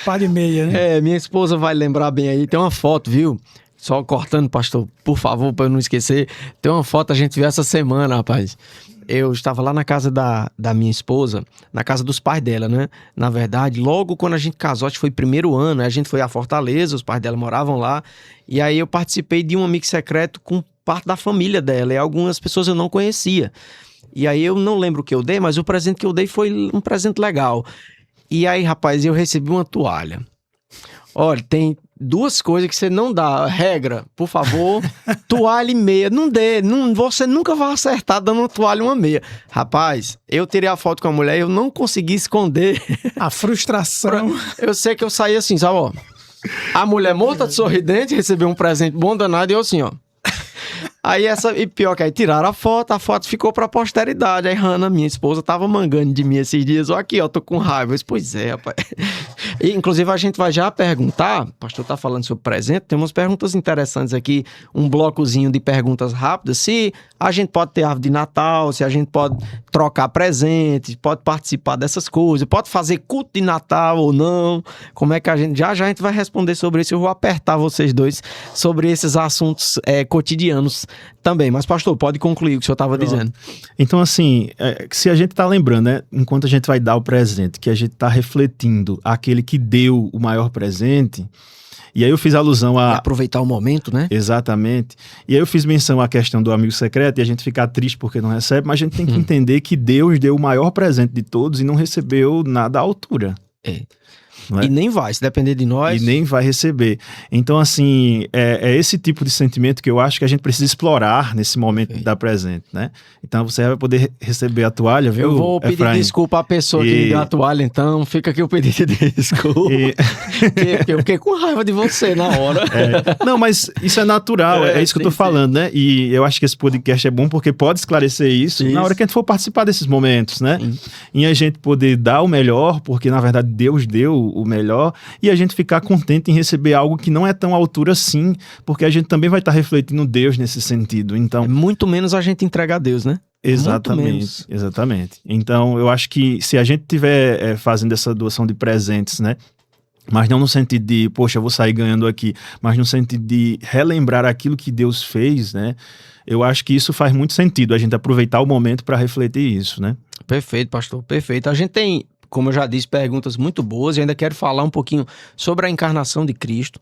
Par e meia, né? Minha esposa vai lembrar bem aí. Tem uma foto, viu? Só cortando, pastor, por favor, para eu não esquecer. Tem uma foto, a gente viu essa semana, rapaz. Eu estava lá na casa da minha esposa, na casa dos pais dela, né? Na verdade, logo quando a gente casou, acho que foi primeiro ano, a gente foi a Fortaleza, os pais dela moravam lá, e aí eu participei de um amigo secreto com parte da família dela, e algumas pessoas eu não conhecia. E aí eu não lembro o que eu dei, mas o presente que eu dei foi um presente legal. E aí, rapaz, eu recebi uma toalha. Olha, tem duas coisas que você não dá. Regra, por favor, toalha e meia. Não dê, você nunca vai acertar dando uma toalha e uma meia. Rapaz, eu tirei a foto com a mulher e eu não consegui esconder. A frustração. Eu sei que eu saí assim, sabe, ó. A mulher morta de sorridente recebeu um presente bom danado e eu assim, ó. E pior que aí tiraram a foto ficou pra posteridade. Aí Hannah, minha esposa, tava mangando de mim esses dias. Ó, aqui, ó, tô com raiva. Eu disse, pois é, rapaz. E, inclusive, a gente vai já perguntar, o pastor tá falando sobre presente, tem umas perguntas interessantes aqui, um blocozinho de perguntas rápidas, se a gente pode ter árvore de Natal, se a gente pode trocar presentes, pode participar dessas coisas, pode fazer culto de Natal ou não, como é que a gente... Já a gente vai responder sobre isso, eu vou apertar vocês dois sobre esses assuntos cotidianos também. Mas, pastor, pode concluir o que o senhor estava dizendo. Então, assim, se a gente está lembrando, né, enquanto a gente vai dar o presente, que a gente está refletindo aquele que deu o maior presente, e aí eu fiz alusão a... aproveitar o momento, né? Exatamente. E aí eu fiz menção à questão do amigo secreto e a gente ficar triste porque não recebe, mas a gente tem que entender que Deus deu o maior presente de todos e não recebeu nada à altura. Não é? E nem vai, se depender de nós. E nem vai receber. Então, assim, é esse tipo de sentimento que eu acho que a gente precisa explorar nesse momento de dar presente, né? Então, você vai poder receber a toalha, viu, Eu vou pedir Efraim? desculpa à pessoa que me deu a toalha, então fica aqui o pedido de desculpa. Porque eu fiquei com raiva de você na hora. Não, mas isso é natural, é isso que eu tô falando, né? E eu acho que esse podcast é bom porque pode esclarecer isso na hora que a gente for participar desses momentos, né? E a gente poder dar o melhor, porque na verdade Deus deu o melhor, e a gente ficar contente em receber algo que não é tão à altura assim, porque a gente também vai estar refletindo Deus nesse sentido. Então, muito menos a gente entrega a Deus, né? Exatamente, exatamente. Então, eu acho que se a gente estiver fazendo essa doação de presentes, né? Mas não no sentido de, poxa, eu vou sair ganhando aqui, mas no sentido de relembrar aquilo que Deus fez, né? Eu acho que isso faz muito sentido, a gente aproveitar o momento para refletir isso, né? Perfeito, pastor, perfeito. A gente tem, como eu já disse, perguntas muito boas e ainda quero falar um pouquinho sobre a encarnação de Cristo.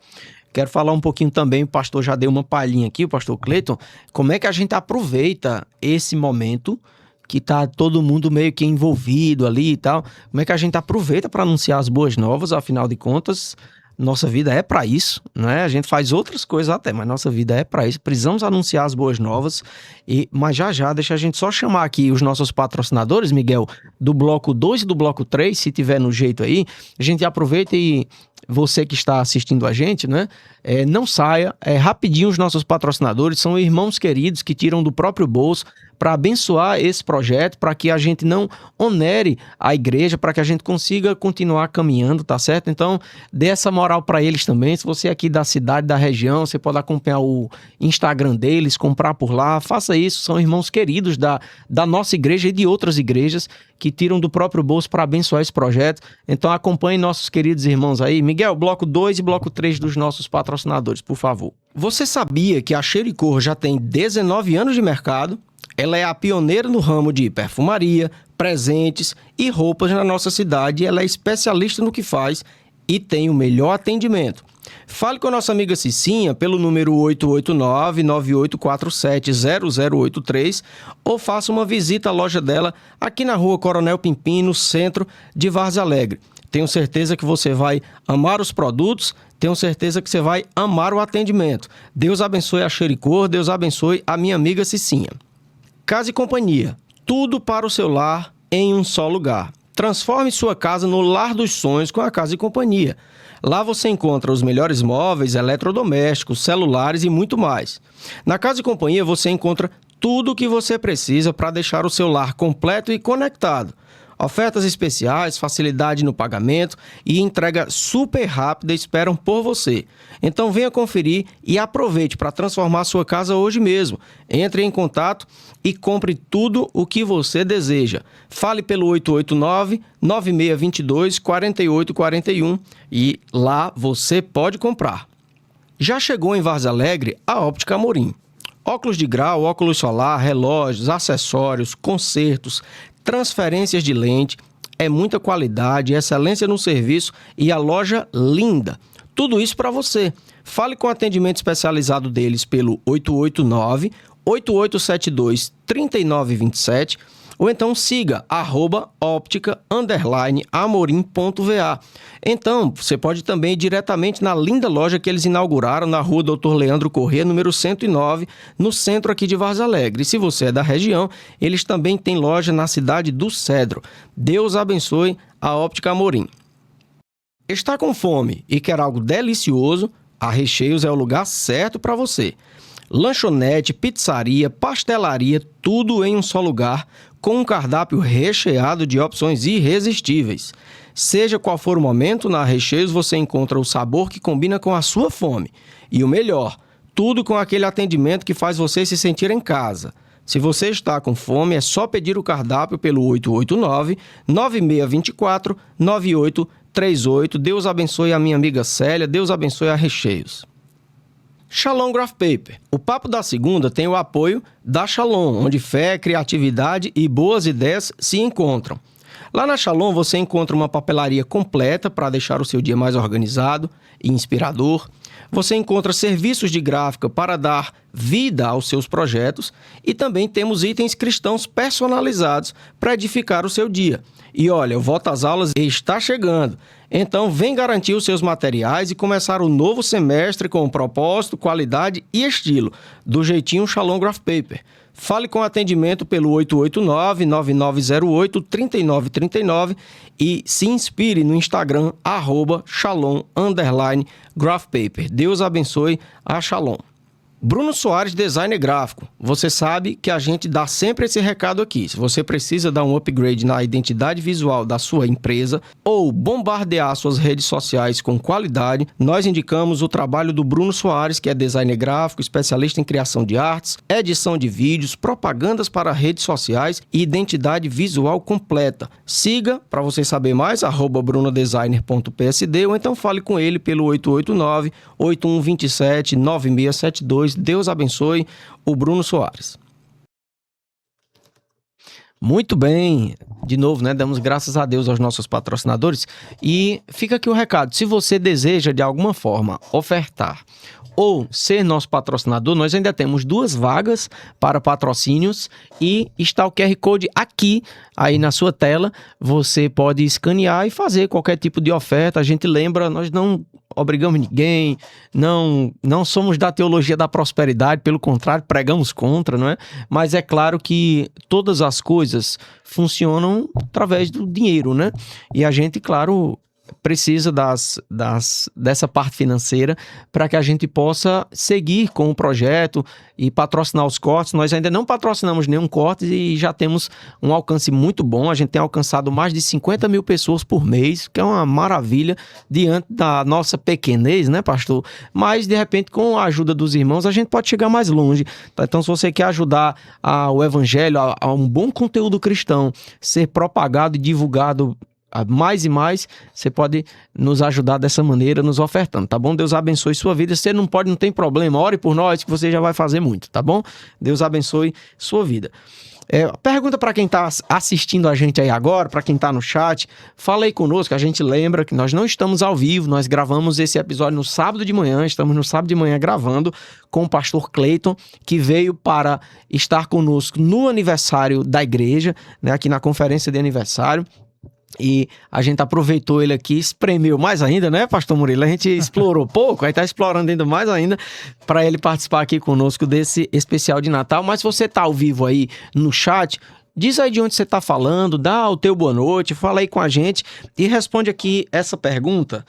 Quero falar um pouquinho também, o pastor já deu uma palhinha aqui, o pastor Cleiton, como é que a gente aproveita esse momento que tá todo mundo meio que envolvido ali e tal, como é que a gente aproveita para anunciar as boas novas, afinal de contas, nossa vida é para isso, né? A gente faz outras coisas até, mas nossa vida é para isso. Precisamos anunciar as boas novas. Mas já, deixa a gente só chamar aqui os nossos patrocinadores, Miguel, do bloco 2 e do bloco 3, se tiver no jeito aí. A gente aproveita e você que está assistindo a gente, né? Não saia, rapidinho os nossos patrocinadores, são irmãos queridos que tiram do próprio bolso para abençoar esse projeto, para que a gente não onere a igreja, para que a gente consiga continuar caminhando, tá certo? Então, dê essa moral para eles também. Se você é aqui da cidade, da região, você pode acompanhar o Instagram deles, comprar por lá, faça isso. São irmãos queridos da nossa igreja e de outras igrejas que tiram do próprio bolso para abençoar esse projeto. Então, acompanhe nossos queridos irmãos aí. Miguel, bloco 2 e bloco 3 dos nossos patrocinadores, por favor. Você sabia que a Cheiro e Cor já tem 19 anos de mercado? Ela é a pioneira no ramo de perfumaria, presentes e roupas na nossa cidade. Ela é especialista no que faz e tem o melhor atendimento. Fale com a nossa amiga Cicinha pelo número 889-9847-0083 ou faça uma visita à loja dela aqui na rua Coronel Pimpim, no centro de Várzea Alegre. Tenho certeza que você vai amar os produtos, tenho certeza que você vai amar o atendimento. Deus abençoe a Cheiro e Cor, Deus abençoe a minha amiga Cicinha. Casa e Companhia, tudo para o seu lar em um só lugar. Transforme sua casa no lar dos sonhos com a Casa e Companhia. Lá você encontra os melhores móveis, eletrodomésticos, celulares e muito mais. Na Casa e Companhia você encontra tudo o que você precisa para deixar o seu lar completo e conectado. Ofertas especiais, facilidade no pagamento e entrega super rápida esperam por você. Então venha conferir e aproveite para transformar sua casa hoje mesmo. Entre em contato e compre tudo o que você deseja. Fale pelo 889-9622-4841 e lá você pode comprar. Já chegou em Várzea Alegre a Óptica Amorim. Óculos de grau, óculos solar, relógios, acessórios, consertos, transferências de lente, é muita qualidade, excelência no serviço e a loja linda. Tudo isso para você. Fale com o atendimento especializado deles pelo 889-8872-3927 ou então siga @óptica_amorim.va. Então, você pode também ir diretamente na linda loja que eles inauguraram na rua Dr. Leandro Corrêa, número 109, no centro aqui de Várzea Alegre. E se você é da região, eles também têm loja na cidade do Cedro. Deus abençoe a Óptica Amorim. Está com fome e quer algo delicioso? A Recheios é o lugar certo para você. lanchonete, pizzaria, pastelaria, tudo em um só lugar, com um cardápio recheado de opções irresistíveis. Seja qual for o momento, na Recheios você encontra o sabor que combina com a sua fome. E o melhor, tudo com aquele atendimento que faz você se sentir em casa. Se você está com fome, é só pedir o cardápio pelo 889-9624-9838. Deus abençoe a minha amiga Célia, Deus abençoe a Recheios. Shalom Graph Paper. O Papo da Segunda tem o apoio da Shalom, onde fé, criatividade e boas ideias se encontram. Lá na Shalom você encontra uma papelaria completa para deixar o seu dia mais organizado e inspirador. Você encontra serviços de gráfica para dar vida aos seus projetos e também temos itens cristãos personalizados para edificar o seu dia. E olha, o Volta às Aulas está chegando, então vem garantir os seus materiais e começar o novo semestre com propósito, qualidade e estilo, do jeitinho Shalom Graph Paper. Fale com atendimento pelo 889-9908-3939 e se inspire no Instagram, @Shalom_GraphPaper. Deus abençoe a Shalom. Bruno Soares, designer gráfico. Você sabe que a gente dá sempre esse recado aqui. Se você precisa dar um upgrade na identidade visual da sua empresa ou bombardear suas redes sociais com qualidade, nós indicamos o trabalho do Bruno Soares, que é designer gráfico, especialista em criação de artes, edição de vídeos, propagandas para redes sociais e identidade visual completa. Siga para você saber mais, @brunodesigner.psd ou então fale com ele pelo 889-8127-9672. Deus abençoe o Bruno Soares. Muito bem, de novo, né? Damos graças a Deus aos nossos patrocinadores e fica aqui o recado. Se você deseja de alguma forma ofertar ou ser nosso patrocinador, nós ainda temos 2 vagas para patrocínios e está o QR Code aqui, aí na sua tela. Você pode escanear e fazer qualquer tipo de oferta. A gente lembra, nós não obrigamos ninguém, não somos da teologia da prosperidade, pelo contrário, pregamos contra, não é? Mas é claro que todas as coisas funcionam através do dinheiro, né? E a gente, claro, precisa dessa parte financeira para que a gente possa seguir com o projeto e patrocinar os cortes. Nós ainda não patrocinamos nenhum corte e já temos um alcance muito bom. A gente tem alcançado mais de 50 mil pessoas por mês, que é uma maravilha diante da nossa pequenez, né, pastor? Mas, de repente, com a ajuda dos irmãos, a gente pode chegar mais longe. Então, se você quer ajudar o evangelho, a um bom conteúdo cristão ser propagado e divulgado mais e mais, você pode nos ajudar dessa maneira, nos ofertando, tá bom? Deus abençoe sua vida. Se você não pode, não tem problema, ore por nós que você já vai fazer muito, tá bom? Deus abençoe sua vida. Pergunta para quem está assistindo a gente aí agora, para quem está no chat, fala aí conosco. A gente lembra que nós não estamos ao vivo, nós gravamos esse episódio no sábado de manhã, estamos no sábado de manhã gravando com o pastor Cleiton, que veio para estar conosco no aniversário da igreja, né, aqui na conferência de aniversário. E a gente aproveitou ele aqui, espremeu mais ainda, né, pastor Murilo? A gente explorou pouco, aí tá explorando ainda mais ainda para ele participar aqui conosco desse especial de Natal. Mas se você tá ao vivo aí no chat, diz aí de onde você tá falando, dá o teu boa noite, fala aí com a gente e responde aqui essa pergunta.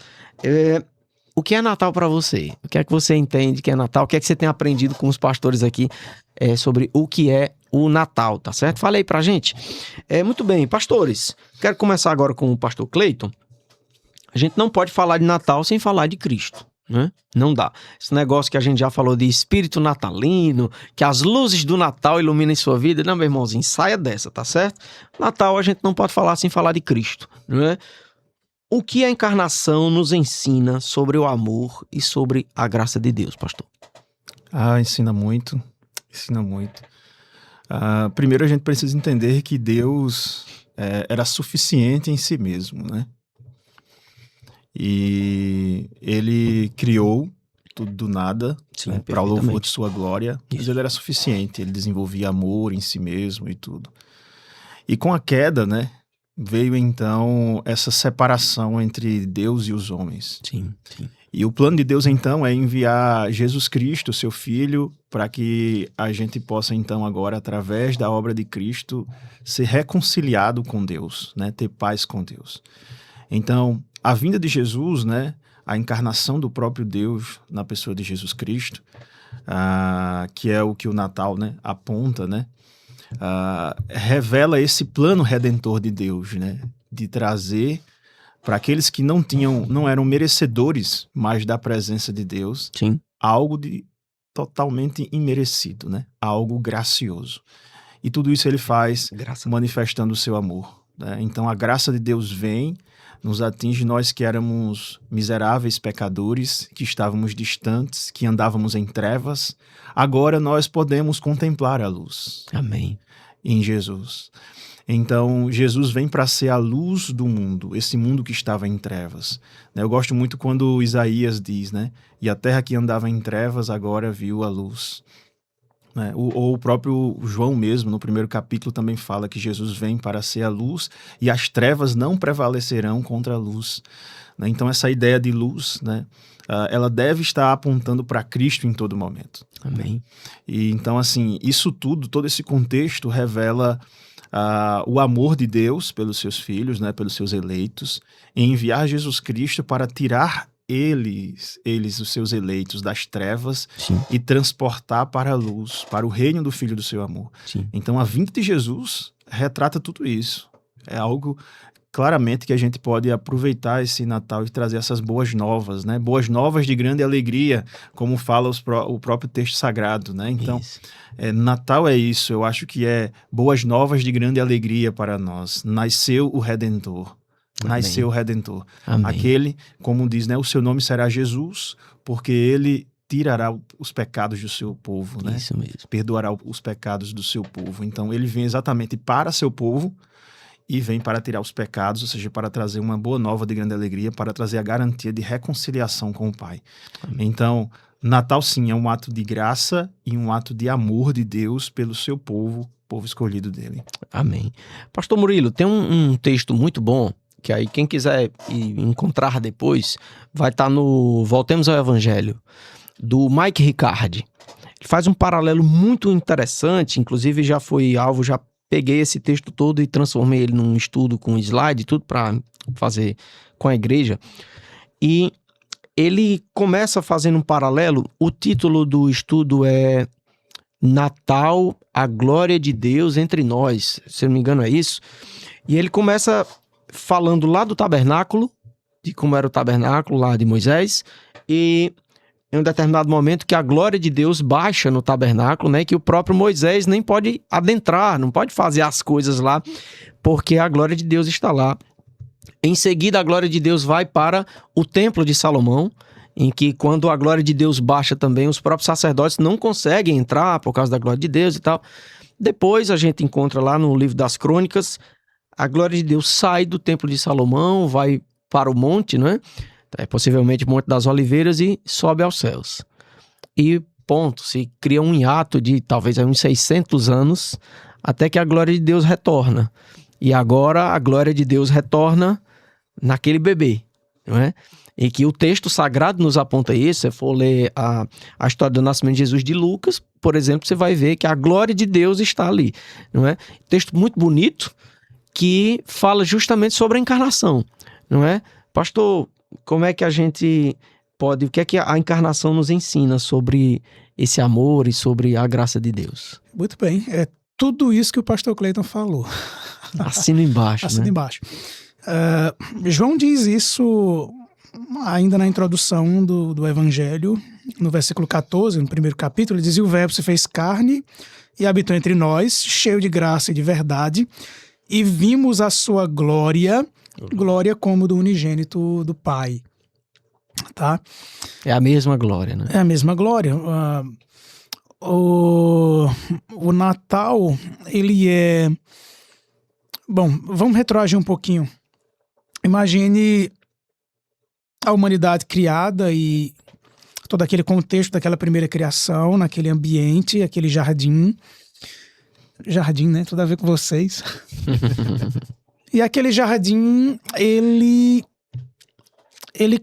O que é Natal para você? O que é que você entende que é Natal? O que é que você tem aprendido com os pastores aqui sobre o que é o Natal, tá certo? Fala aí pra gente. Muito bem, pastores, quero começar agora com o pastor Cleiton. A gente não pode falar de Natal sem falar de Cristo, né? Não dá. Esse negócio que a gente já falou de espírito natalino, que as luzes do Natal iluminem sua vida. Não, meu irmãozinho, saia dessa, tá certo? Natal a gente não pode falar sem falar de Cristo, né? O que a encarnação nos ensina sobre o amor e sobre a graça de Deus, pastor? Ensina muito, ensina muito. Primeiro a gente precisa entender que Deus era suficiente em si mesmo, né? E ele criou tudo do nada, né, para o louvor de sua glória, mas ele era suficiente, ele desenvolvia amor em si mesmo e tudo. E com a queda, né, veio então essa separação entre Deus e os homens. Sim, sim. E o plano de Deus então é enviar Jesus Cristo, seu Filho, para que a gente possa então agora, através da obra de Cristo, ser reconciliado com Deus, né, ter paz com Deus. Então, a vinda de Jesus, né, a encarnação do próprio Deus na pessoa de Jesus Cristo, que é o que o Natal, né, aponta, né, revela esse plano redentor de Deus, né, de trazer para aqueles que não eram merecedores mais da presença de Deus, Sim. algo de totalmente imerecido, né, algo gracioso. E tudo isso ele faz manifestando o seu amor, né? Então a graça de Deus vem, nos atinge, nós que éramos miseráveis pecadores, que estávamos distantes, que andávamos em trevas, agora nós podemos contemplar a luz. Amém. Em Jesus. Então, Jesus vem para ser a luz do mundo, esse mundo que estava em trevas. Eu gosto muito quando Isaías diz, né? E a terra que andava em trevas agora viu a luz. Ou o próprio João mesmo, no primeiro capítulo, também fala que Jesus vem para ser a luz e as trevas não prevalecerão contra a luz. Então, essa ideia de luz, né, ela deve estar apontando para Cristo em todo momento. Amém. E então, assim, isso tudo, todo esse contexto revela o amor de Deus pelos seus filhos, né, pelos seus eleitos, em enviar Jesus Cristo para tirar eles, os seus eleitos, das trevas. Sim. E transportar para a luz, para o reino do Filho do seu amor. Sim. Então, a vinda de Jesus retrata tudo isso. É algo, claramente, que a gente pode aproveitar esse Natal e trazer essas boas novas, né? Boas novas de grande alegria, como fala o próprio texto sagrado, né? Então, Natal é isso. Eu acho que é boas novas de grande alegria para nós. Nasceu o Redentor. Amém. Nasceu o Redentor. Amém. Aquele, como diz, né? O seu nome será Jesus, porque ele tirará os pecados do seu povo, né? Isso mesmo. Perdoará os pecados do seu povo. Então, ele vem exatamente para seu povo e vem para tirar os pecados, ou seja, para trazer uma boa nova de grande alegria, para trazer a garantia de reconciliação com o Pai. Amém. Então, Natal, sim, é um ato de graça e um ato de amor de Deus pelo seu povo escolhido dele. Amém. Pastor Murilo, tem um texto muito bom, que aí quem quiser encontrar depois, vai estar no Voltemos ao Evangelho, do Mike Riccardi. Ele faz um paralelo muito interessante, inclusive já foi alvo, já peguei esse texto todo e transformei ele num estudo com slide e tudo para fazer com a igreja. E ele começa fazendo um paralelo, o título do estudo é Natal, a glória de Deus entre nós, se eu não me engano é isso. E ele começa falando lá do tabernáculo, de como era o tabernáculo lá de Moisés, e em um determinado momento que a glória de Deus baixa no tabernáculo, né, que o próprio Moisés nem pode adentrar, não pode fazer as coisas lá, porque a glória de Deus está lá. Em seguida, a glória de Deus vai para o templo de Salomão, em que quando a glória de Deus baixa também, os próprios sacerdotes não conseguem entrar por causa da glória de Deus e tal. Depois a gente encontra lá no livro das Crônicas, a glória de Deus sai do templo de Salomão, vai para o monte, né? Possivelmente o Monte das Oliveiras, e sobe aos céus. E ponto, se cria um hiato de talvez uns 600 anos, até que a glória de Deus retorna. E agora a glória de Deus retorna naquele bebê, não é? E que o texto sagrado nos aponta isso. Se você for ler a história do nascimento de Jesus de Lucas, por exemplo, você vai ver que a glória de Deus está ali, não é? Texto muito bonito, que fala justamente sobre a encarnação, não é? Pastor, como é que a gente pode... O que é que a encarnação nos ensina sobre esse amor e sobre a graça de Deus? Muito bem. É tudo isso que o pastor Cleiton falou. Assina embaixo, Assina né? embaixo. João diz isso ainda na introdução do Evangelho, no versículo 14, no primeiro capítulo. Ele diz: "E o verbo se fez carne e habitou entre nós, cheio de graça e de verdade, e vimos a sua glória, glória como do unigênito do Pai." Tá? É a mesma glória, né? É a mesma glória. O Natal, ele é... Bom, vamos retroagir um pouquinho. Imagine a humanidade criada e todo aquele contexto daquela primeira criação, naquele ambiente, aquele jardim. Jardim, né? Tudo a ver com vocês. E aquele jardim, ele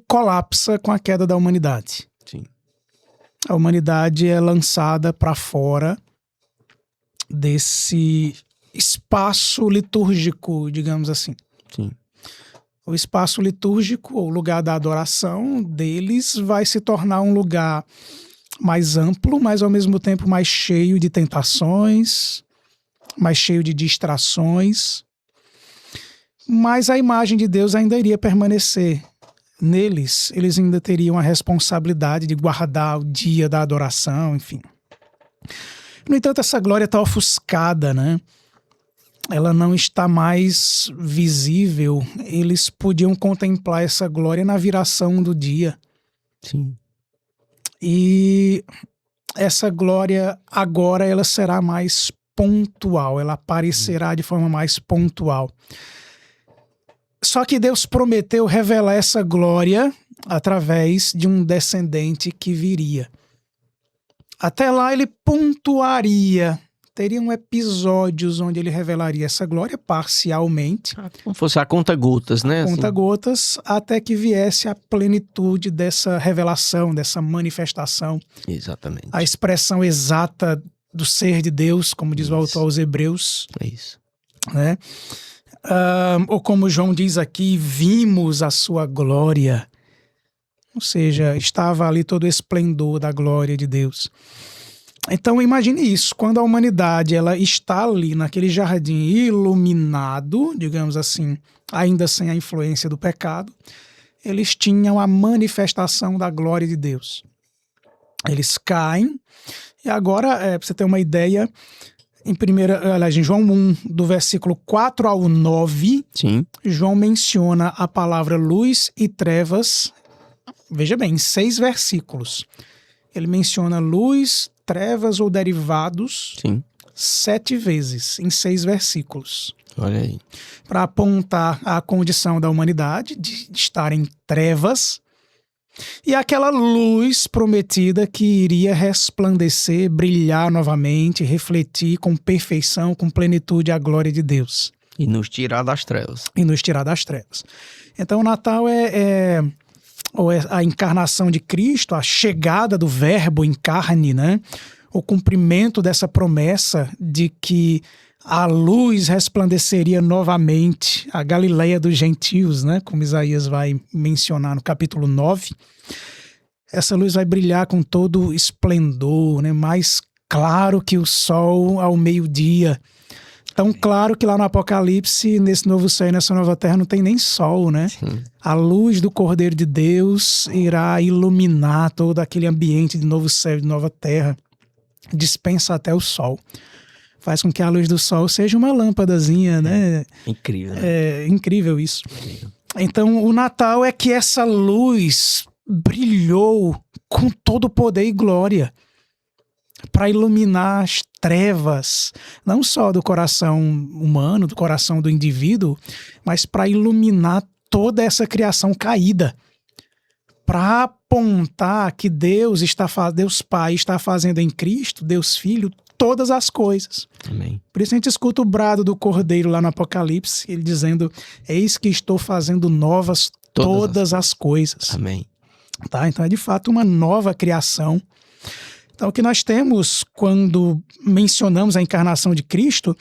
colapsa com a queda da humanidade. Sim. A humanidade é lançada para fora desse espaço litúrgico, digamos assim. Sim. o espaço litúrgico, o lugar da adoração deles, vai se tornar um lugar mais amplo, mas ao mesmo tempo mais cheio de tentações, mais cheio de distrações. Mas a imagem de Deus ainda iria permanecer neles. Eles ainda teriam a responsabilidade de guardar o dia da adoração, enfim. No entanto, essa glória está ofuscada, né? Ela não está mais visível. Eles podiam contemplar essa glória na viração do dia. Sim. E essa glória agora ela será mais pontual, ela aparecerá de forma mais pontual. Só que Deus prometeu revelar essa glória através de um descendente que viria. Até lá ele pontuaria, teriam episódios onde ele revelaria essa glória parcialmente. Como fosse a conta-gotas, né? Conta-gotas, até que viesse a plenitude dessa revelação, dessa manifestação. Exatamente. A expressão exata do ser de Deus, como diz o autor aos Hebreus. É isso. Né? Ou como João diz aqui, vimos a sua glória. Ou seja, estava ali todo o esplendor da glória de Deus. Então imagine isso, quando a humanidade ela está ali naquele jardim iluminado, digamos assim, ainda sem a influência do pecado, eles tinham a manifestação da glória de Deus. Eles caem, e agora, para você ter uma ideia, em João 1, do versículo 4 ao 9, Sim. João menciona a palavra luz e trevas, veja bem, em 6 versículos. Ele menciona luz, trevas ou derivados, Sim. 7 vezes, em 6 versículos. Olha aí. Para apontar a condição da humanidade de estar em trevas e aquela luz prometida que iria resplandecer, brilhar novamente, refletir com perfeição, com plenitude a glória de Deus. E nos tirar das trevas. E nos tirar das trevas. Então o Natal é a encarnação de Cristo, a chegada do Verbo em carne, né? O cumprimento dessa promessa de que a luz resplandeceria novamente, a Galileia dos gentios, né? Como Isaías vai mencionar no capítulo 9. Essa luz vai brilhar com todo esplendor, né? Mais claro que o sol ao meio-dia. Tão claro que lá no Apocalipse, nesse novo céu e nessa nova terra, não tem nem sol, né? Sim. A luz do Cordeiro de Deus irá iluminar todo aquele ambiente de novo céu e de nova terra. Dispensa até o sol. Faz com que a luz do sol seja uma lâmpadazinha, né? Incrível, né? É incrível isso. Incrível. Então, o Natal é que essa luz brilhou com todo o poder e glória para iluminar as trevas, não só do coração humano, do coração do indivíduo, mas para iluminar toda essa criação caída, para apontar que Deus Pai está fazendo em Cristo, Deus Filho, todas as coisas. Amém. Por isso a gente escuta o brado do Cordeiro lá no Apocalipse, ele dizendo, eis que estou fazendo novas todas as coisas. Amém. Tá? Então é de fato uma nova criação. Então o que nós temos quando mencionamos a encarnação de Cristo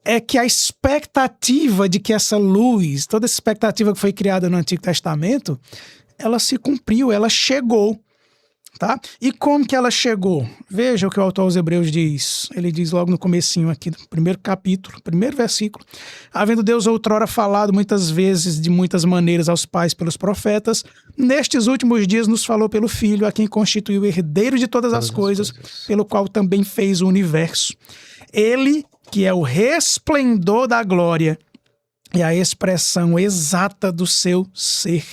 é que a expectativa de que essa luz, toda essa expectativa que foi criada no Antigo Testamento, ela se cumpriu, ela chegou. Tá? E como que ela chegou? Veja o que o autor aos Hebreus diz. Ele diz logo no comecinho aqui, no primeiro capítulo, primeiro versículo. Havendo Deus outrora falado muitas vezes, de muitas maneiras aos pais pelos profetas, nestes últimos dias nos falou pelo Filho, a quem constituiu o herdeiro de todas as coisas, pelo qual também fez o universo. Ele, que é o resplendor da glória, é a expressão exata do seu ser.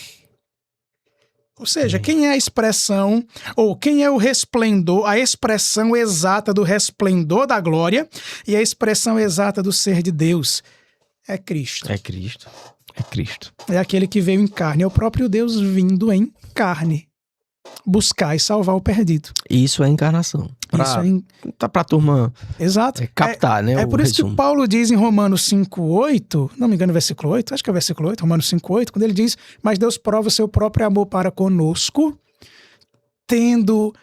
Ou seja, quem é a expressão, ou quem é o resplendor, a expressão exata do resplendor da glória e a expressão exata do ser de Deus? É Cristo. É Cristo. É Cristo. É aquele que veio em carne, é o próprio Deus vindo em carne. Buscar e salvar o perdido. Isso é encarnação. Tá pra turma Exato. Captar, né? É por isso que Paulo diz em Romanos 5,8, não me engano, versículo 8, acho que é versículo 8, Romanos 5,8, quando ele diz, mas Deus prova o seu próprio amor para conosco, tendo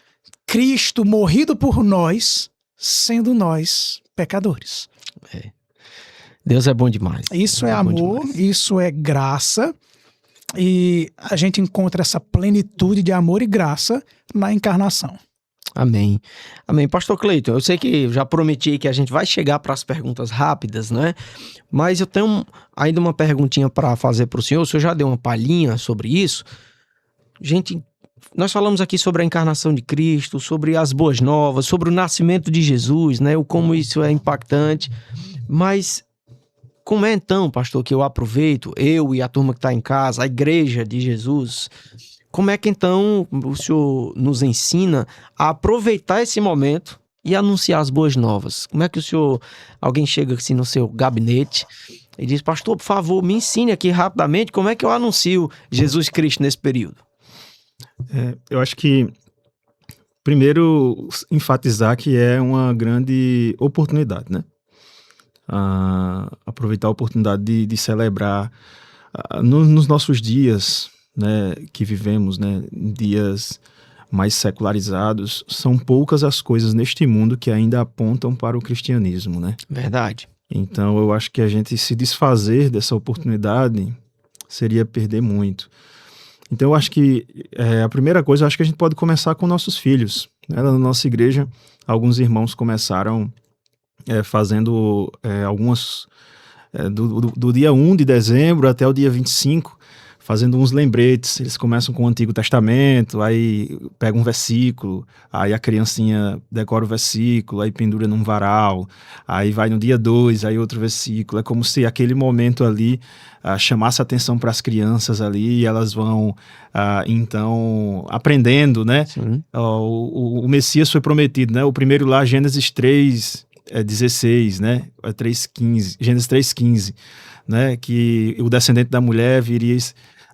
Cristo morrido por nós, sendo nós pecadores. Deus é bom demais. Isso é amor, isso é graça, e a gente encontra essa plenitude de amor e graça na encarnação. Amém. Amém. Pastor Cleiton, eu sei que já prometi que a gente vai chegar para as perguntas rápidas, né? Mas eu tenho ainda uma perguntinha para fazer para o senhor já deu uma palhinha sobre isso. Gente, nós falamos aqui sobre a encarnação de Cristo, sobre as boas novas, sobre o nascimento de Jesus, né? O como isso é impactante. Mas como é então, pastor, que eu aproveito, eu e a turma que está em casa, a igreja de Jesus, como é que então o senhor nos ensina a aproveitar esse momento e anunciar as boas novas? Como é que alguém chega assim no seu gabinete e diz, pastor, por favor, me ensine aqui rapidamente como é que eu anuncio Jesus Cristo nesse período? Eu acho que, primeiro, enfatizar que é uma grande oportunidade, né? Aproveitar a oportunidade de celebrar nos nossos dias, né, que vivemos, né, dias mais secularizados, são poucas as coisas neste mundo que ainda apontam para o cristianismo, né? Verdade. Então eu acho que a gente se desfazer dessa oportunidade seria perder muito. Então eu acho que a primeira coisa, eu acho que a gente pode começar com nossos filhos, né? Na nossa igreja, alguns irmãos começaram fazendo algumas do dia 1 de dezembro até o dia 25, fazendo uns lembretes. Eles começam com o Antigo Testamento, aí pega um versículo, aí a criancinha decora o versículo, aí pendura num varal, aí vai no dia 2, aí outro versículo. É como se aquele momento ali chamasse atenção para as crianças ali, e elas vão, então, aprendendo, né? O Messias foi prometido, né? O primeiro lá, Gênesis 3:16, né? 3:15, Gênesis 3:15, né? Que o descendente da mulher viria.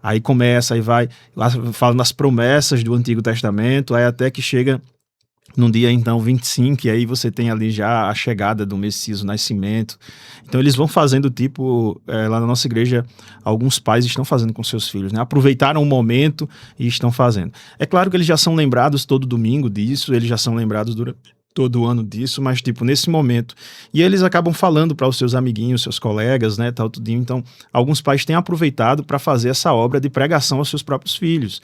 Aí começa, aí vai, lá fala nas promessas do Antigo Testamento, aí até que chega no dia, então, 25, e aí você tem ali já a chegada do Messias, o nascimento. Então eles vão fazendo, lá na nossa igreja, alguns pais estão fazendo com seus filhos, né? Aproveitaram o momento e estão fazendo. É claro que eles já são lembrados todo domingo disso, eles já são lembrados durante todo ano disso, mas nesse momento. E eles acabam falando para os seus amiguinhos, seus colegas, né, tal, tudinho. Então, alguns pais têm aproveitado para fazer essa obra de pregação aos seus próprios filhos.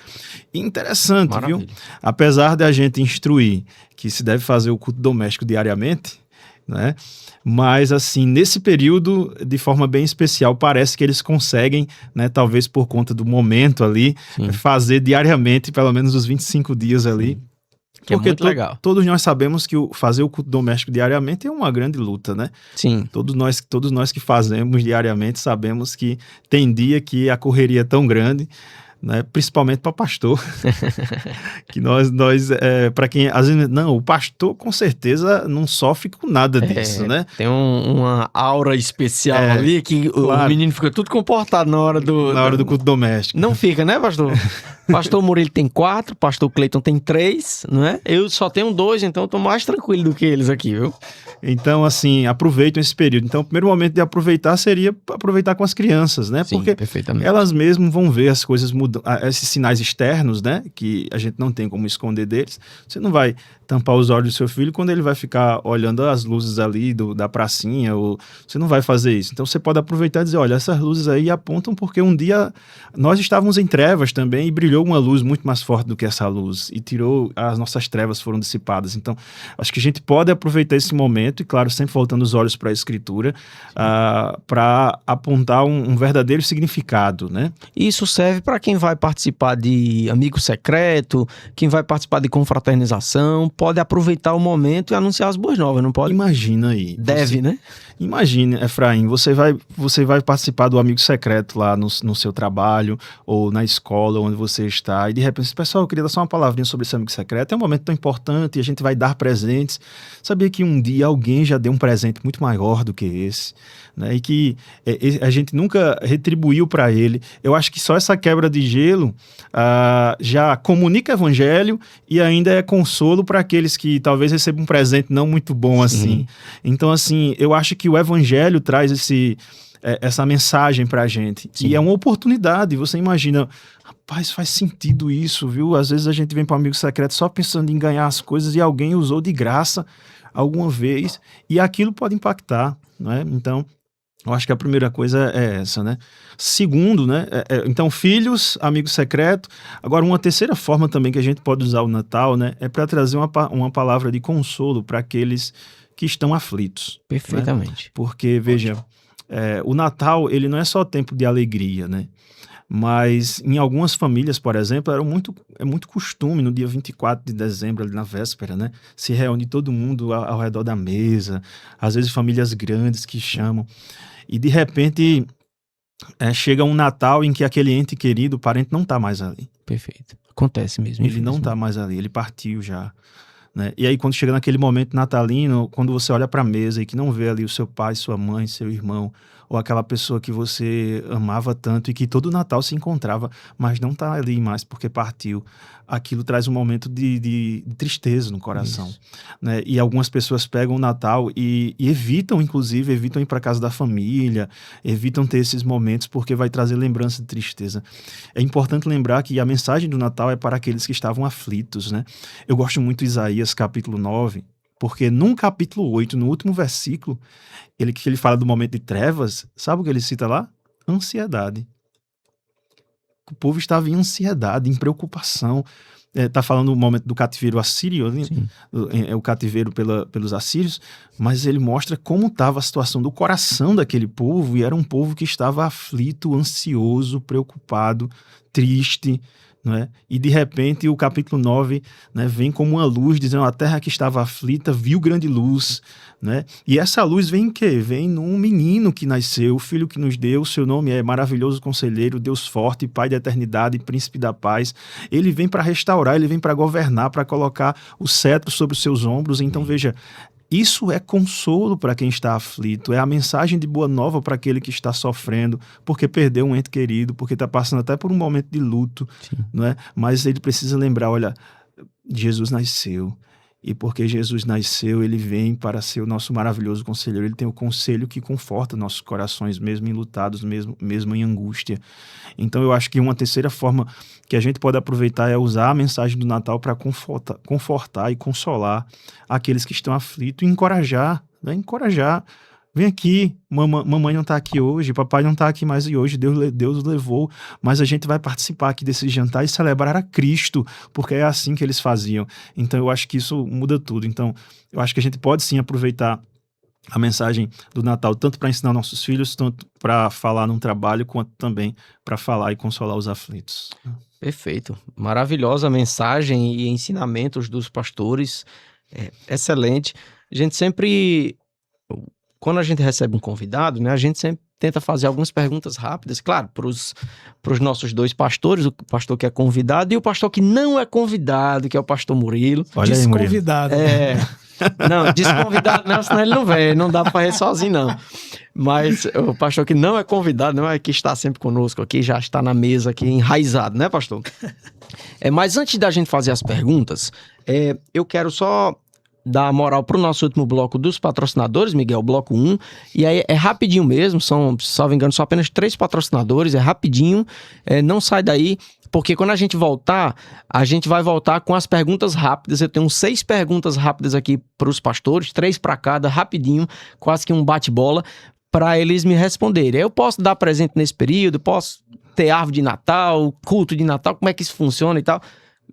E interessante, maravilha, viu? Apesar de a gente instruir que se deve fazer o culto doméstico diariamente, né? Mas, assim, nesse período, de forma bem especial, parece que eles conseguem, né, talvez por conta do momento ali, fazer diariamente, pelo menos os 25 dias ali. Sim. Que porque é muito legal. Todos nós sabemos que fazer o culto doméstico diariamente é uma grande luta, né? Sim. Todos nós que fazemos diariamente sabemos que tem dia que a correria é tão grande, né? Principalmente para pastor, que nós para quem às vezes não, o pastor com certeza não sofre com nada disso, né? Tem uma aura especial ali que claro, o menino fica tudo comportado na hora do culto doméstico. Não fica, né, pastor? Pastor Murilo tem 4, pastor Cleiton tem 3, não é? Eu só tenho 2, então eu tô mais tranquilo do que eles aqui, viu? Então, assim, aproveitem esse período. Então, o primeiro momento de aproveitar seria aproveitar com as crianças, né? Sim, porque perfeitamente. Elas mesmas vão ver as coisas mudando, esses sinais externos, né? Que a gente não tem como esconder deles. Você não vai tampar os olhos do seu filho quando ele vai ficar olhando as luzes ali da pracinha, ou você não vai fazer isso. Então, você pode aproveitar e dizer, olha, essas luzes aí apontam porque um dia nós estávamos em trevas também e brilhou uma luz muito mais forte do que essa luz e as nossas trevas foram dissipadas. Então, acho que a gente pode aproveitar esse momento e, claro, sempre voltando os olhos para a Escritura, para apontar um verdadeiro significado, né? Isso serve para quem vai participar de amigo secreto, quem vai participar de confraternização, pode aproveitar o momento e anunciar as boas novas, não pode? Imagina aí. Né? Imagine, Efraim, você vai participar do amigo secreto lá no seu trabalho ou na escola onde você está e de repente, pessoal, eu queria dar só uma palavrinha sobre esse amigo secreto, é um momento tão importante e a gente vai dar presentes. Sabia que um dia alguém já deu um presente muito maior do que esse, né? E que a gente nunca retribuiu para ele. Eu acho que só essa quebra de gelo já comunica o evangelho e ainda é consolo para aqueles que talvez recebam um presente não muito bom assim. Então, assim, eu acho que o evangelho traz essa mensagem pra gente. Sim. E é uma oportunidade. Você imagina, rapaz, faz sentido isso, viu? Às vezes a gente vem para um amigo secreto só pensando em ganhar as coisas e alguém usou de graça alguma vez e aquilo pode impactar, não é? Então, Eu acho que a primeira coisa é essa, né? Segundo, né? Então, filhos, amigo secreto. Agora, uma terceira forma também que a gente pode usar o Natal, né? É para trazer uma palavra de consolo para aqueles que estão aflitos. Perfeitamente. Né? Porque, veja, o Natal, ele não é só tempo de alegria, né? Mas em algumas famílias, por exemplo, é muito costume no dia 24 de dezembro, ali na véspera, né? Se reúne todo mundo ao redor da mesa, às vezes famílias grandes que chamam. E de repente chega um Natal em que aquele ente querido, o parente, não está mais ali. Perfeito. Acontece mesmo. Ele não está mais ali, ele partiu já. Né? E aí, quando chega naquele momento natalino, quando você olha para a mesa e que não vê ali o seu pai, sua mãe, seu irmão, ou aquela pessoa que você amava tanto e que todo Natal se encontrava, mas não está ali mais porque partiu, aquilo traz um momento de tristeza no coração. Né? E algumas pessoas pegam o Natal e evitam ir para casa da família, evitam ter esses momentos porque vai trazer lembrança de tristeza. É importante lembrar que a mensagem do Natal é para aqueles que estavam aflitos. Né? Eu gosto muito de Isaías capítulo 9, porque num capítulo 8, no último versículo, que ele fala do momento de trevas, sabe o que ele cita lá? Ansiedade. O povo estava em ansiedade, em preocupação. Está falando do momento do cativeiro assírio, né? O cativeiro pelos assírios, mas ele mostra como estava a situação do coração daquele povo, e era um povo que estava aflito, ansioso, preocupado, triste. Né? E de repente o capítulo 9, né, vem como uma luz, dizendo: a terra que estava aflita viu grande luz. Né? E essa luz vem em quê? Vem num menino que nasceu, o filho que nos deu, seu nome é Maravilhoso Conselheiro, Deus Forte, Pai da Eternidade, Príncipe da Paz. Ele vem para restaurar, ele vem para governar, para colocar o cetro sobre os seus ombros. Então veja, isso é consolo para quem está aflito, é a mensagem de boa nova para aquele que está sofrendo, porque perdeu um ente querido, porque está passando até por um momento de luto, não é? Mas ele precisa lembrar, olha, Jesus nasceu, e porque Jesus nasceu, ele vem para ser o nosso maravilhoso conselheiro. Ele tem o conselho que conforta nossos corações, mesmo enlutados, mesmo em angústia. Então eu acho que uma terceira forma que a gente pode aproveitar é usar a mensagem do Natal para confortar e consolar aqueles que estão aflitos e encorajar, né? Encorajar. Vem aqui, mamãe não está aqui hoje, papai não está aqui mais hoje, Deus levou, mas a gente vai participar aqui desse jantar e celebrar a Cristo, porque é assim que eles faziam. Então eu acho que isso muda tudo. Então eu acho que a gente pode sim aproveitar a mensagem do Natal, tanto para ensinar nossos filhos, tanto para falar num trabalho, quanto também para falar e consolar os aflitos. Perfeito. Maravilhosa mensagem e ensinamentos dos pastores. Excelente. A gente sempre... Quando a gente recebe um convidado, né, a gente sempre tenta fazer algumas perguntas rápidas, claro, para os nossos dois pastores, o pastor que é convidado e o pastor que não é convidado, que é o pastor Murilo. Olha aí, desconvidado. Não, desconvidado não, senão ele não vem, não dá para ir sozinho não. Mas o pastor que não é convidado, não é que está sempre conosco aqui, já está na mesa aqui, enraizado, né, pastor? Mas antes da gente fazer as perguntas, eu quero só dar moral para o nosso último bloco dos patrocinadores, Miguel, bloco 1, e aí é rapidinho mesmo, são, salvo engano, só apenas 3 patrocinadores, é rapidinho, não sai daí, porque quando a gente voltar, a gente vai voltar com as perguntas rápidas. Eu tenho 6 perguntas rápidas aqui para os pastores, 3 para cada, rapidinho, quase que um bate-bola, para eles me responderem. Eu posso dar presente nesse período, posso ter árvore de Natal, culto de Natal, como é que isso funciona e tal.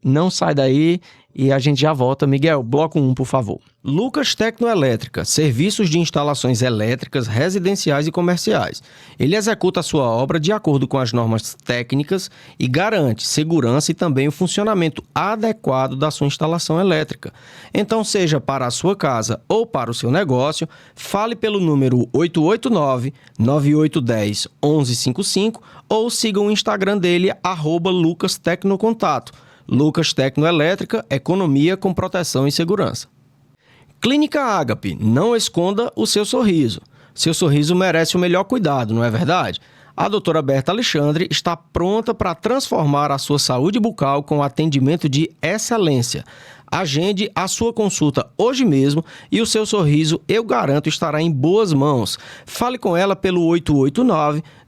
Não sai daí e a gente já volta. Miguel, bloco 1, por favor. Lucas Tecnoelétrica, serviços de instalações elétricas residenciais e comerciais. Ele executa a sua obra de acordo com as normas técnicas e garante segurança e também o funcionamento adequado da sua instalação elétrica. Então, seja para a sua casa ou para o seu negócio, fale pelo número 889-9810-1155 ou siga o Instagram dele, @LucasTecnocontato. Lucas Tecnoelétrica, economia com proteção e segurança. Clínica Ágape, não esconda o seu sorriso. Seu sorriso merece o melhor cuidado, não é verdade? A doutora Berta Alexandre está pronta para transformar a sua saúde bucal com atendimento de excelência. Agende a sua consulta hoje mesmo e o seu sorriso, eu garanto, estará em boas mãos. Fale com ela pelo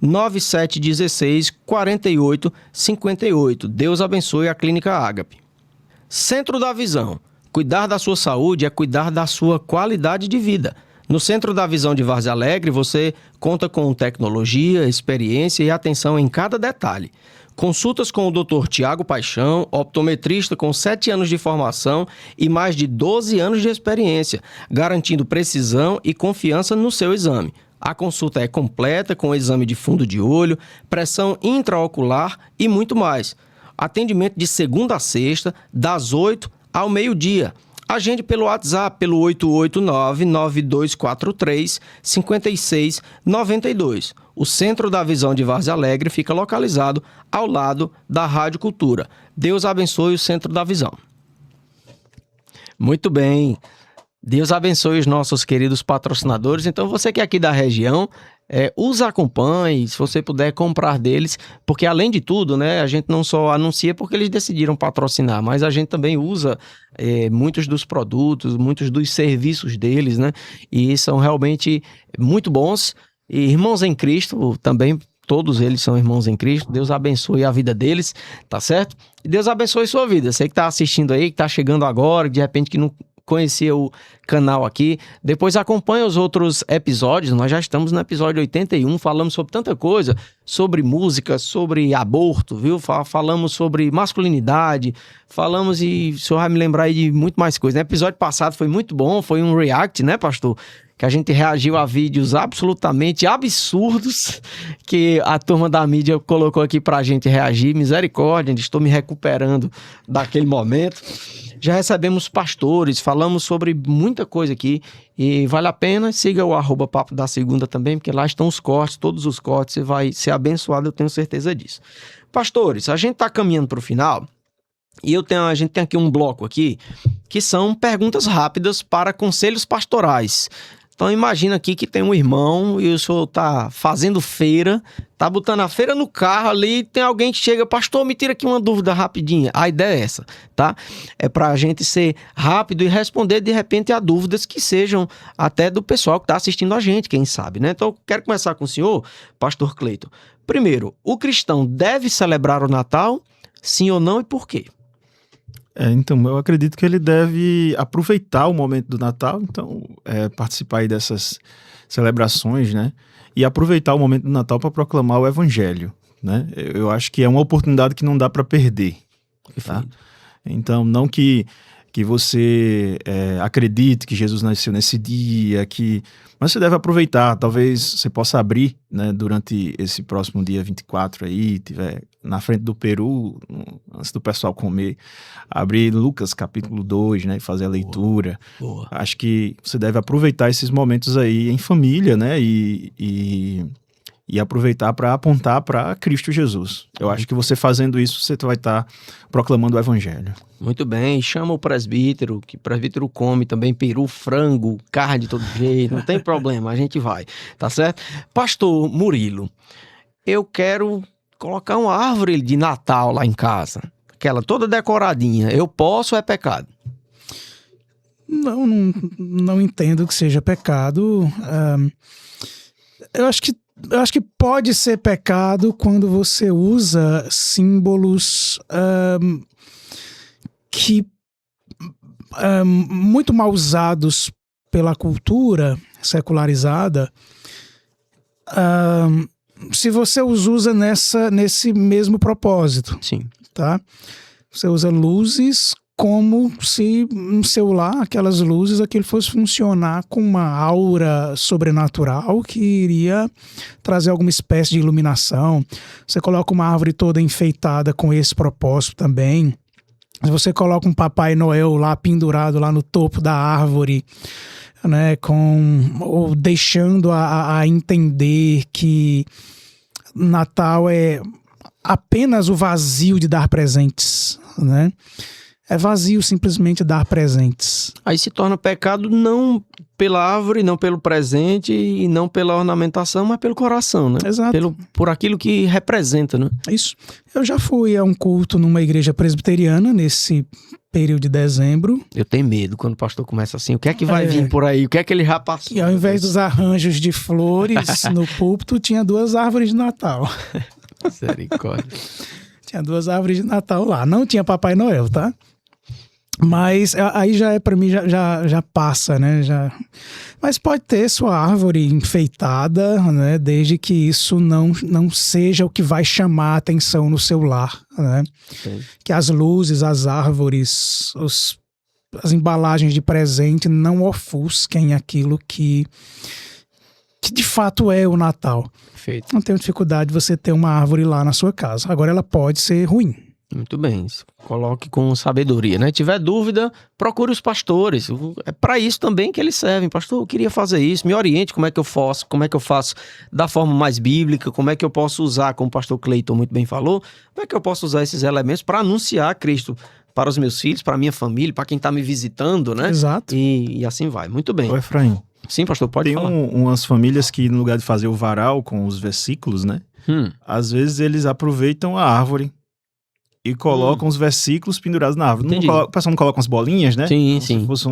889-9716-4858. Deus abençoe a Clínica Ágape. Centro da Visão. Cuidar da sua saúde é cuidar da sua qualidade de vida. No Centro da Visão de Várzea Alegre, você conta com tecnologia, experiência e atenção em cada detalhe. Consultas com o Dr. Tiago Paixão, optometrista com 7 anos de formação e mais de 12 anos de experiência, garantindo precisão e confiança no seu exame. A consulta é completa com exame de fundo de olho, pressão intraocular e muito mais. Atendimento de segunda a sexta, das 8 ao meio-dia. Agende pelo WhatsApp, pelo 889-9243-5692. O Centro da Visão de Várzea Alegre fica localizado ao lado da Rádio Cultura. Deus abençoe o Centro da Visão. Muito bem. Deus abençoe os nossos queridos patrocinadores. Então, você que é aqui da região, os acompanhe, se você puder comprar deles, porque além de tudo, né, a gente não só anuncia porque eles decidiram patrocinar, mas a gente também usa muitos dos produtos, muitos dos serviços deles, né, e são realmente muito bons. E irmãos em Cristo também, todos eles são irmãos em Cristo. Deus abençoe a vida deles, tá certo? E Deus abençoe sua vida. Você que tá assistindo aí, que tá chegando agora, de repente que não conhecia o canal aqui, depois acompanha os outros episódios. Nós já estamos no episódio 81, falamos sobre tanta coisa, sobre música, sobre aborto, viu? Falamos sobre masculinidade, falamos, e o senhor vai me lembrar aí de muito mais coisa. No episódio passado foi muito bom, foi um react, né, pastor? Que a gente reagiu a vídeos absolutamente absurdos que a turma da mídia colocou aqui pra gente reagir. Misericórdia, estou me recuperando daquele momento. Já recebemos pastores, falamos sobre muita coisa aqui e vale a pena. Siga o @papo da segunda também, porque lá estão os cortes, todos os cortes, você vai ser abençoado, eu tenho certeza disso. Pastores, a gente está caminhando para o final e a gente tem aqui um bloco aqui que são perguntas rápidas para conselhos pastorais. Então imagina aqui que tem um irmão e o senhor tá fazendo feira, tá botando a feira no carro ali, tem alguém que chega, pastor, me tira aqui uma dúvida rapidinha. A ideia é essa, tá? É pra gente ser rápido e responder de repente a dúvidas que sejam até do pessoal que tá assistindo a gente, quem sabe, né? Então eu quero começar com o senhor, pastor Cleiton. Primeiro, o cristão deve celebrar o Natal? Sim ou não, e por quê? Então, eu acredito que ele deve aproveitar o momento do Natal, então, participar aí dessas celebrações, né? E aproveitar o momento do Natal para proclamar o Evangelho, né? Eu acho que é uma oportunidade que não dá para perder, tá? Então, não que você acredite que Jesus nasceu nesse dia, mas você deve aproveitar. Talvez você possa abrir, né, durante esse próximo dia 24 aí, tiver na frente do peru, antes do pessoal comer, abrir Lucas capítulo 2, né, e fazer a leitura. Boa. Acho que você deve aproveitar esses momentos aí em família, né, e aproveitar para apontar para Cristo Jesus. Eu acho que você fazendo isso, você vai estar proclamando o Evangelho. Muito bem, chama o presbítero, que o presbítero come também peru, frango, carne de todo jeito, não tem problema, a gente vai, tá certo? Pastor Murilo, eu quero colocar uma árvore de Natal lá em casa, aquela toda decoradinha, eu posso ou é pecado? Não entendo que seja pecado. Eu acho que pode ser pecado quando você usa símbolos que muito mal usados pela cultura secularizada. Se você os usa nesse mesmo propósito. Sim. Tá? Você usa luzes como se um celular, aquelas luzes, aquilo fosse funcionar com uma aura sobrenatural que iria trazer alguma espécie de iluminação. Você coloca uma árvore toda enfeitada com esse propósito também. Se você coloca um Papai Noel lá pendurado lá no topo da árvore, né, ou deixando a entender que Natal é apenas o vazio de dar presentes, né? É vazio simplesmente dar presentes. Aí se torna pecado não pela árvore, não pelo presente e não pela ornamentação, mas pelo coração, né? Exato. Por aquilo que representa, né? Isso. Eu já fui a um culto numa igreja presbiteriana nesse período de dezembro. Eu tenho medo quando o pastor começa assim, o que é que vai vir por aí? O que é que ele já passou? E ao invés dos arranjos de flores no púlpito, tinha 2 árvores de Natal. Misericórdia. Tinha 2 árvores de Natal lá. Não tinha Papai Noel, tá? Mas aí já é, para mim, já passa, né? Mas pode ter sua árvore enfeitada, né? Desde que isso não seja o que vai chamar a atenção no seu lar, né? Sim. Que as luzes, as árvores, as embalagens de presente não ofusquem aquilo que de fato é o Natal. Perfeito. Não tenho dificuldade de você ter uma árvore lá na sua casa. Agora ela pode ser ruim. Muito bem, coloque com sabedoria, né? Tiver dúvida, procure os pastores. É para isso também que eles servem. Pastor, eu queria fazer isso, me oriente como é que eu faço da forma mais bíblica, como é que eu posso usar, como o pastor Cleiton muito bem falou, como é que eu posso usar esses elementos para anunciar Cristo para os meus filhos, para a minha família, para quem está me visitando, né? Exato. E assim vai. Muito bem. Ô Efraim, Sim, pastor, pode tem falar. umas famílias que no lugar de fazer o varal com os versículos, né? Às vezes eles aproveitam a árvore e colocam os versículos pendurados na árvore. O pessoal não coloca umas bolinhas, né? Sim, Como sim. se fosse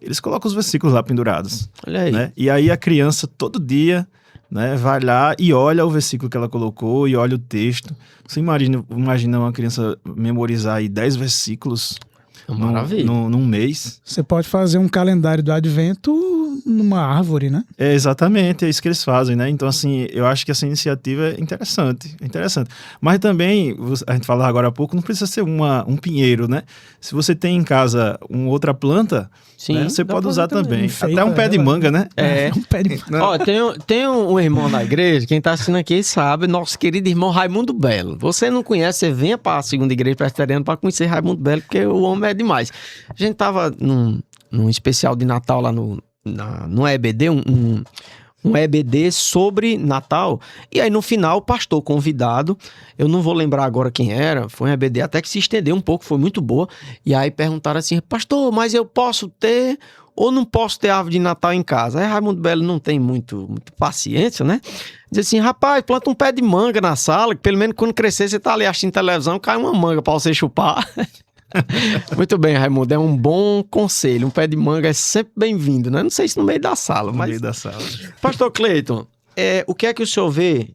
Eles colocam os versículos lá pendurados. Olha aí. Né? E aí a criança todo dia, né, vai lá e olha o versículo que ela colocou e olha o texto. Você imagina uma criança memorizar aí 10 versículos Maravilha. num mês. Você pode fazer um calendário do Advento numa árvore, né? É exatamente, é isso que eles fazem, né? Então, assim, eu acho que essa iniciativa é interessante. Mas também, a gente falou agora há pouco, não precisa ser um pinheiro, né? Se você tem em casa uma outra planta, Sim, né, você pode usar também. Enfeita Até um pé de ela, manga, né? É. Um pé de... Ó, tem um irmão na igreja, quem tá assistindo aqui sabe, nosso querido irmão Raimundo Belo. Você não conhece, você venha para a segunda igreja presbiteriana para conhecer Raimundo Belo, porque o homem é demais. A gente tava num especial de Natal lá no EBD, um EBD sobre Natal, e aí no final o pastor convidado, eu não vou lembrar agora quem era, foi um EBD até que se estendeu um pouco, foi muito boa, e aí perguntaram assim, pastor, mas eu posso ter ou não posso ter árvore de Natal em casa? Aí Raimundo Belo não tem muito paciência, né? Diz assim, rapaz, planta um pé de manga na sala, que pelo menos quando crescer você tá ali assistindo televisão, cai uma manga pra você chupar. Muito bem, Raimundo, é um bom conselho. Um pé de manga é sempre bem-vindo, né? Não sei se no meio da sala, No mas... meio da sala. Pastor Cleiton, o que é que o senhor vê,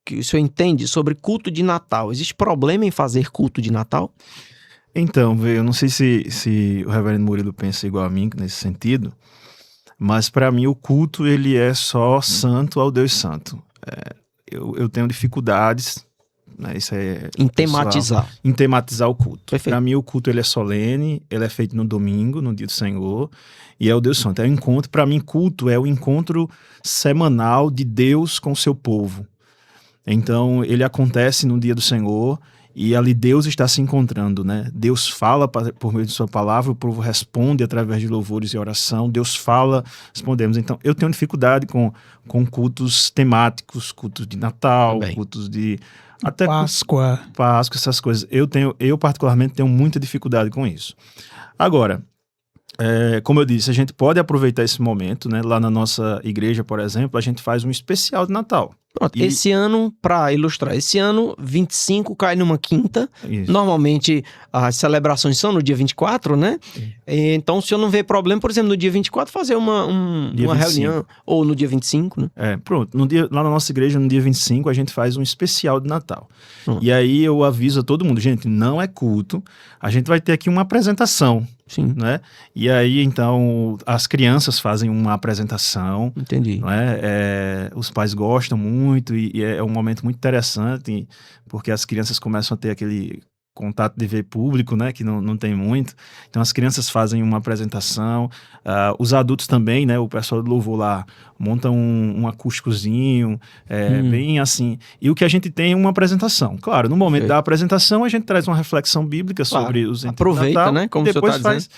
que o senhor entende sobre culto de Natal? Existe problema em fazer culto de Natal? Então, eu não sei se o reverendo Murilo pensa igual a mim nesse sentido, mas para mim o culto ele é só santo ao Deus Santo. Eu tenho dificuldades, né, isso é Em pessoal, tematizar. em tematizar o culto. Perfeito. Para mim o culto ele é solene, ele é feito no domingo, no dia do Senhor, e é o Deus Santo. É o encontro, para mim culto é o encontro semanal de Deus com o seu povo. Então ele acontece no dia do Senhor. E ali Deus está se encontrando, né? Deus fala por meio de sua palavra, o povo responde através de louvores e oração. Deus fala, respondemos. Então, eu tenho dificuldade com cultos temáticos, cultos de Natal, Também. cultos de... Até Páscoa. Páscoa, essas coisas. Eu particularmente tenho muita dificuldade com isso. Agora, como eu disse, a gente pode aproveitar esse momento, né? Lá na nossa igreja, por exemplo, a gente faz um especial de Natal. Pronto, esse ano, para ilustrar, esse ano 25 cai numa quinta. Isso. Normalmente as celebrações são no dia 24, né? Então, se eu não ver problema, por exemplo, no dia 24 fazer uma Dia 25. reunião, ou no dia 25, né? Pronto. Lá na nossa igreja, no dia 25, a gente faz um especial de Natal. E aí eu aviso a todo mundo, gente, não é culto, a gente vai ter aqui uma apresentação. Sim. Né? E aí, então, as crianças fazem uma apresentação. Entendi. Né? Os pais gostam muito e é um momento muito interessante, porque as crianças começam a ter aquele contato de ver público, né? Que não tem muito. Então, as crianças fazem uma apresentação, os adultos também, né? O pessoal do louvor lá monta um acústicozinho, bem assim. E o que a gente tem é uma apresentação. Claro, no momento da apresentação, a gente traz uma reflexão bíblica sobre os aproveita, Natal, né? Como e depois o senhor tá faz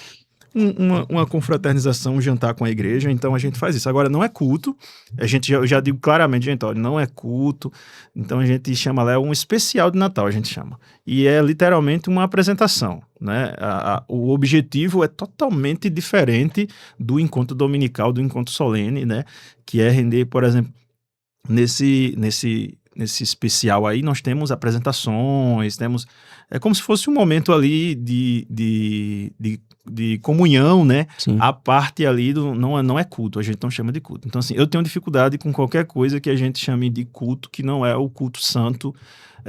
uma confraternização, um jantar com a igreja. Então a gente faz isso. Agora não é culto, eu já digo claramente, gente, olha, não é culto. Então a gente chama lá um especial de Natal, a gente chama. E é literalmente uma apresentação, né? O objetivo é totalmente diferente do encontro dominical, do encontro solene, né? Que é render, por exemplo, nesse especial aí nós temos apresentações, é como se fosse um momento ali de de comunhão, né? Sim. A parte ali não é culto, a gente não chama de culto. Então, assim, eu tenho dificuldade com qualquer coisa que a gente chame de culto, que não é o culto santo,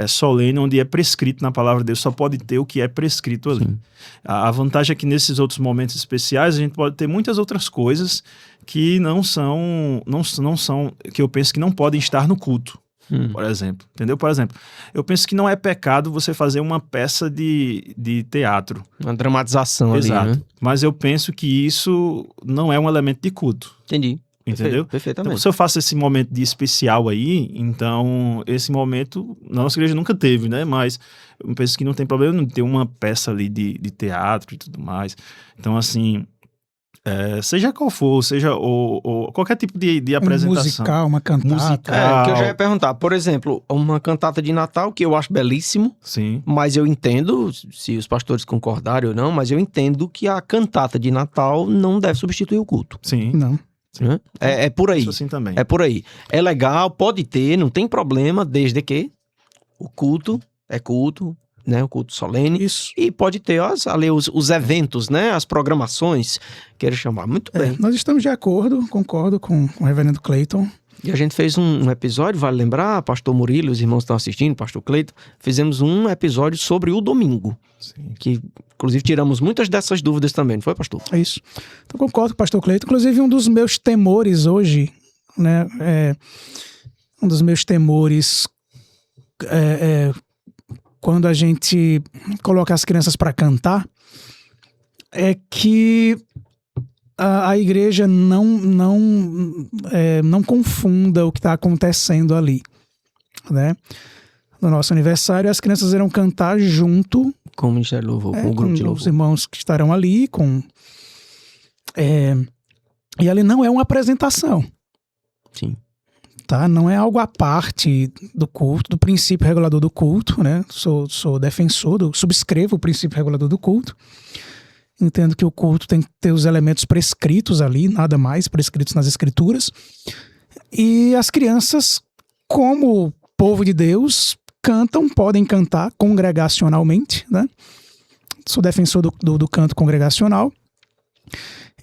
solene, onde é prescrito na palavra de Deus, só pode ter o que é prescrito ali. A vantagem é que nesses outros momentos especiais, a gente pode ter muitas outras coisas que não são, que eu penso que não podem estar no culto. Por exemplo, entendeu? Por exemplo, eu penso que não é pecado você fazer uma peça de teatro. Uma dramatização ali, Exato. né? Mas eu penso que isso não é um elemento de culto. Entendi. Entendeu? Perfeitamente. Então, se eu faço esse momento de especial aí, então esse momento na nossa igreja nunca teve, né? Mas eu penso que não tem problema não ter uma peça ali de teatro e tudo mais. Então, assim, seja qual for, seja qualquer tipo de apresentação. Musical, uma cantata. Que eu já ia perguntar. Por exemplo, uma cantata de Natal, que eu acho belíssimo, Sim. mas eu entendo, se os pastores concordarem ou não, mas eu entendo que a cantata de Natal não deve substituir o culto. Sim. Não. Né? É por aí. Isso assim também. É por aí. É legal, pode ter, não tem problema, desde que o culto é culto, né? O culto solene. Isso. E pode ter ali os eventos, né? As programações, queira chamar. Muito bem. Nós estamos de acordo, concordo com o reverendo Clayton. E a gente fez um episódio, vale lembrar, pastor Murilo, os irmãos estão assistindo, pastor Cleiton, fizemos um episódio sobre o domingo. Sim. Que, inclusive, tiramos muitas dessas dúvidas também, não foi, pastor? É isso. Então, concordo com o pastor Cleiton. Inclusive, um dos meus temores hoje, né? Um dos meus temores quando a gente coloca as crianças para cantar é que a igreja não confunda o que está acontecendo ali, né? No nosso aniversário, as crianças irão cantar junto Com o Ministério de Louvor, com o grupo de os louvor. irmãos que estarão ali, e ali não é uma apresentação, Sim. tá? Não é algo à parte do culto, do princípio regulador do culto, né? Sou defensor, subscrevo o princípio regulador do culto. Entendo que o culto tem que ter os elementos prescritos ali, nada mais, prescritos nas escrituras. E as crianças, como povo de Deus, podem cantar congregacionalmente, né? Sou defensor do canto congregacional.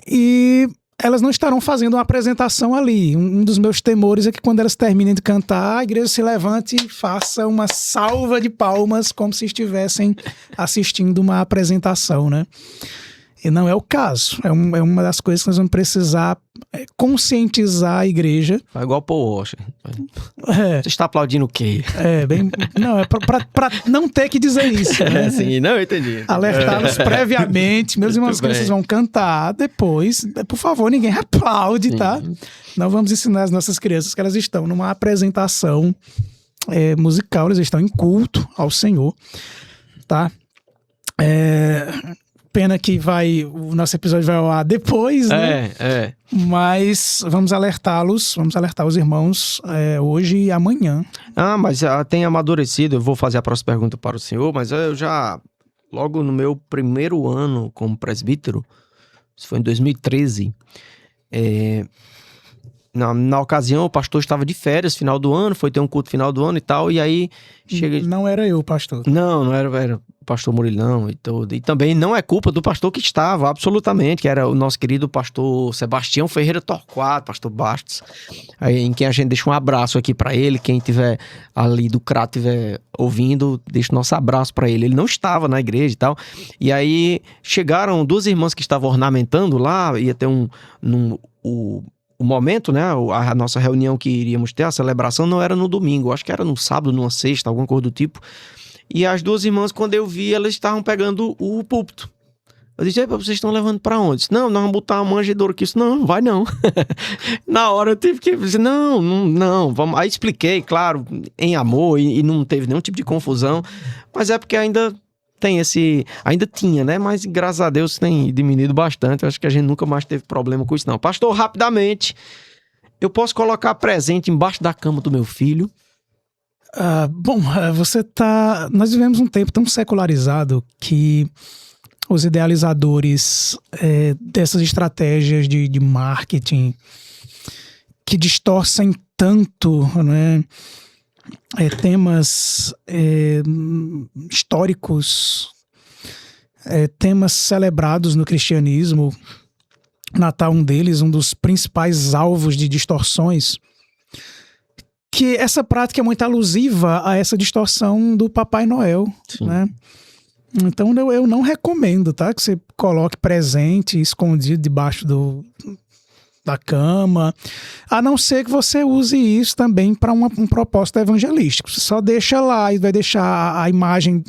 E elas não estarão fazendo uma apresentação ali. Um dos meus temores é que quando elas terminem de cantar, a igreja se levante e faça uma salva de palmas como se estivessem assistindo uma apresentação, né? E não é o caso. É uma das coisas que nós vamos precisar conscientizar a igreja. Faz igual o Paul Washer. Você está aplaudindo o quê? Não, é pra não ter que dizer isso, né? Sim, não, eu entendi. Alertá-los previamente. Meus irmãos, crianças vão cantar depois. Por favor, ninguém aplaude, tá? Não vamos ensinar as nossas crianças que elas estão numa apresentação musical, elas estão em culto ao Senhor, tá? Pena que o nosso episódio vai ao ar depois, né? Mas vamos alertar os irmãos hoje e amanhã. Mas tem amadurecido, eu vou fazer a próxima pergunta para o senhor, mas eu já, logo no meu primeiro ano como presbítero, isso foi em 2013, na ocasião o pastor estava de férias, final do ano, foi ter um culto final do ano e tal, e aí chega... Não era eu, pastor. Não era o pastor Murilão e tudo. E também não é culpa do pastor que estava, absolutamente, que era o nosso querido pastor Sebastião Ferreira Torquato, pastor Bastos, aí, em quem a gente deixa um abraço aqui para ele. Quem tiver ali do CRAT tiver ouvindo, deixa o nosso abraço para ele. Ele não estava na igreja e tal. E aí chegaram duas irmãs que estavam ornamentando lá, ia ter o momento, né, a nossa reunião que iríamos ter, a celebração, não era no domingo, acho que era no sábado, numa sexta, alguma coisa do tipo. E as duas irmãs, quando eu vi, elas estavam pegando o púlpito. Eu disse: vocês estão levando pra onde? Disse: não, nós vamos botar uma manjedoura aqui. Disse: não vai não. Na hora eu tive que dizer: não, vamos. Aí expliquei, claro, em amor, e não teve nenhum tipo de confusão, mas é porque ainda tem ainda tinha, né? Mas graças a Deus tem diminuído bastante. Eu acho que a gente nunca mais teve problema com isso, não. Pastor, rapidamente, eu posso colocar presente embaixo da cama do meu filho? Nós vivemos um tempo tão secularizado que os idealizadores dessas estratégias de marketing que distorcem tanto, né, temas históricos, temas celebrados no cristianismo. Natal, um deles, um dos principais alvos de distorções, que essa prática é muito alusiva a essa distorção do Papai Noel, né? Então eu não recomendo, tá? Que você coloque presente escondido debaixo da cama, a não ser que você use isso também para um propósito evangelístico. Você só deixa lá e vai deixar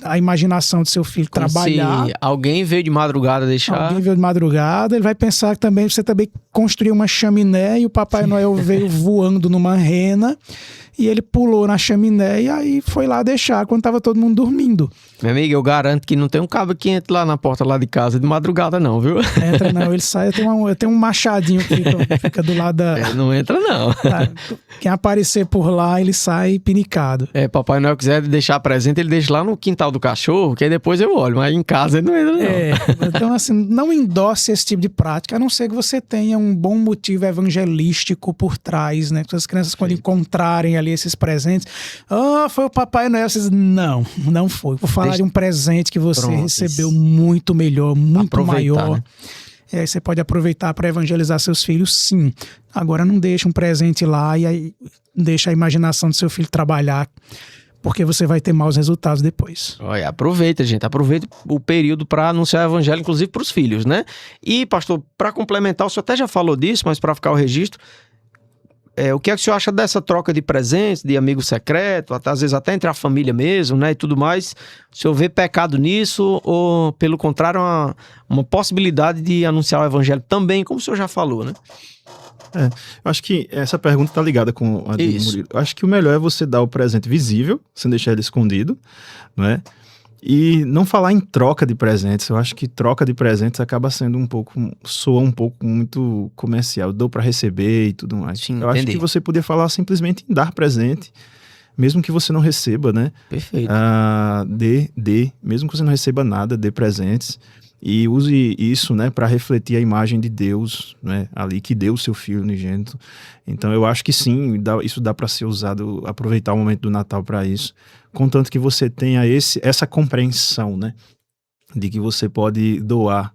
a imaginação do seu filho Como trabalhar. se alguém veio de madrugada deixar... Alguém veio de madrugada, ele vai pensar que você também construiu uma chaminé e o Papai Noel veio voando numa rena e ele pulou na chaminé e aí foi lá deixar quando estava todo mundo dormindo. Meu amigo, eu garanto que não tem um cabo que entre lá na porta lá de casa de madrugada não, viu? Entra não, ele sai, eu tenho um machadinho que fica do lado da... Não entra não. Quem aparecer por lá, ele sai pinicado. Papai Noel quiser deixar presente, ele deixa lá no quintal do cachorro, que aí depois eu olho, mas em casa ele não entra não. Então assim, não endosse esse tipo de prática, a não ser que você tenha um bom motivo evangelístico por trás, né? As crianças quando encontrarem ali esses presentes, foi o Papai Noel, vocês... Não foi. Vou falar de um presente que você recebeu muito melhor, muito maior. Né? E aí você pode aproveitar para evangelizar seus filhos, sim. Agora não deixa um presente lá e aí deixa a imaginação do seu filho trabalhar, porque você vai ter maus resultados depois. Olha, aproveita, gente. Aproveita o período para anunciar o evangelho, inclusive para os filhos, né? E, pastor, para complementar, o senhor até já falou disso, mas para ficar o registro, o que é que o senhor acha dessa troca de presentes, de amigo secreto, às vezes até entre a família mesmo, né, e tudo mais? O senhor vê pecado nisso ou, pelo contrário, uma possibilidade de anunciar o evangelho também, como o senhor já falou, né? Eu acho que essa pergunta está ligada com a de Murilo. Eu acho que o melhor é você dar o presente visível, sem deixar ele escondido, não é? E não falar em troca de presentes. Eu acho que troca de presentes acaba sendo soa um pouco muito comercial. Dou para receber e tudo mais. Sim, eu acho que você podia falar simplesmente em dar presente, mesmo que você não receba, né? Perfeito. Mesmo que você não receba nada, dê presentes. E use isso, né, para refletir a imagem de Deus, né, ali que deu o seu Filho unigênito. Então eu acho que sim, isso dá para ser usado, aproveitar o momento do Natal para isso, contanto que você tenha essa compreensão, né, de que você pode doar,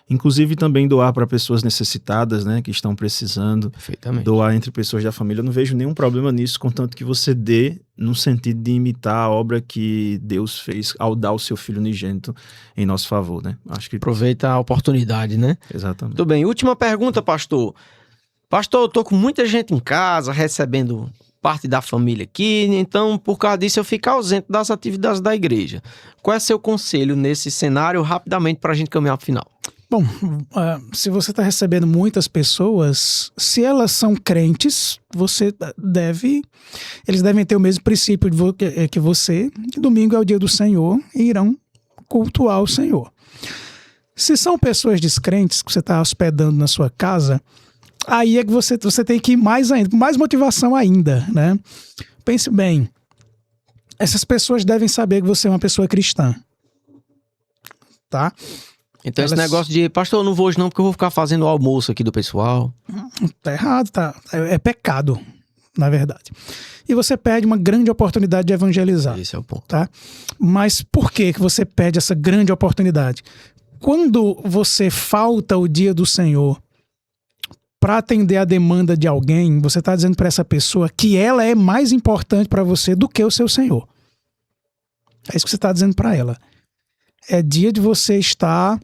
inclusive também doar para pessoas necessitadas, né, que estão precisando. Perfeitamente. Doar entre pessoas da família. Eu não vejo nenhum problema nisso, contanto que você dê no sentido de imitar a obra que Deus fez ao dar o seu Filho unigênito em nosso favor, né? Acho que aproveita a oportunidade, né? Exatamente. Tudo bem. Última pergunta, pastor. Pastor, eu tô com muita gente em casa, recebendo parte da família aqui, então por causa disso eu fico ausente das atividades da igreja. Qual é seu conselho nesse cenário, rapidamente, para a gente caminhar para o final? Bom, se você está recebendo muitas pessoas, se elas são crentes, eles devem ter o mesmo princípio que você, que domingo é o dia do Senhor e irão cultuar o Senhor. Se são pessoas descrentes que você está hospedando na sua casa, aí é que você tem que ir mais ainda, com mais motivação ainda, né? Pense bem, essas pessoas devem saber que você é uma pessoa cristã, tá? Então esse negócio de, pastor, eu não vou hoje não porque eu vou ficar fazendo o almoço aqui do pessoal. Tá errado, tá? É pecado, na verdade. E você perde uma grande oportunidade de evangelizar. Esse é o ponto. Tá? Mas por que você perde essa grande oportunidade? Quando você falta o dia do Senhor para atender a demanda de alguém, você está dizendo para essa pessoa que ela é mais importante para você do que o seu Senhor. É isso que você está dizendo para ela. É dia de você estar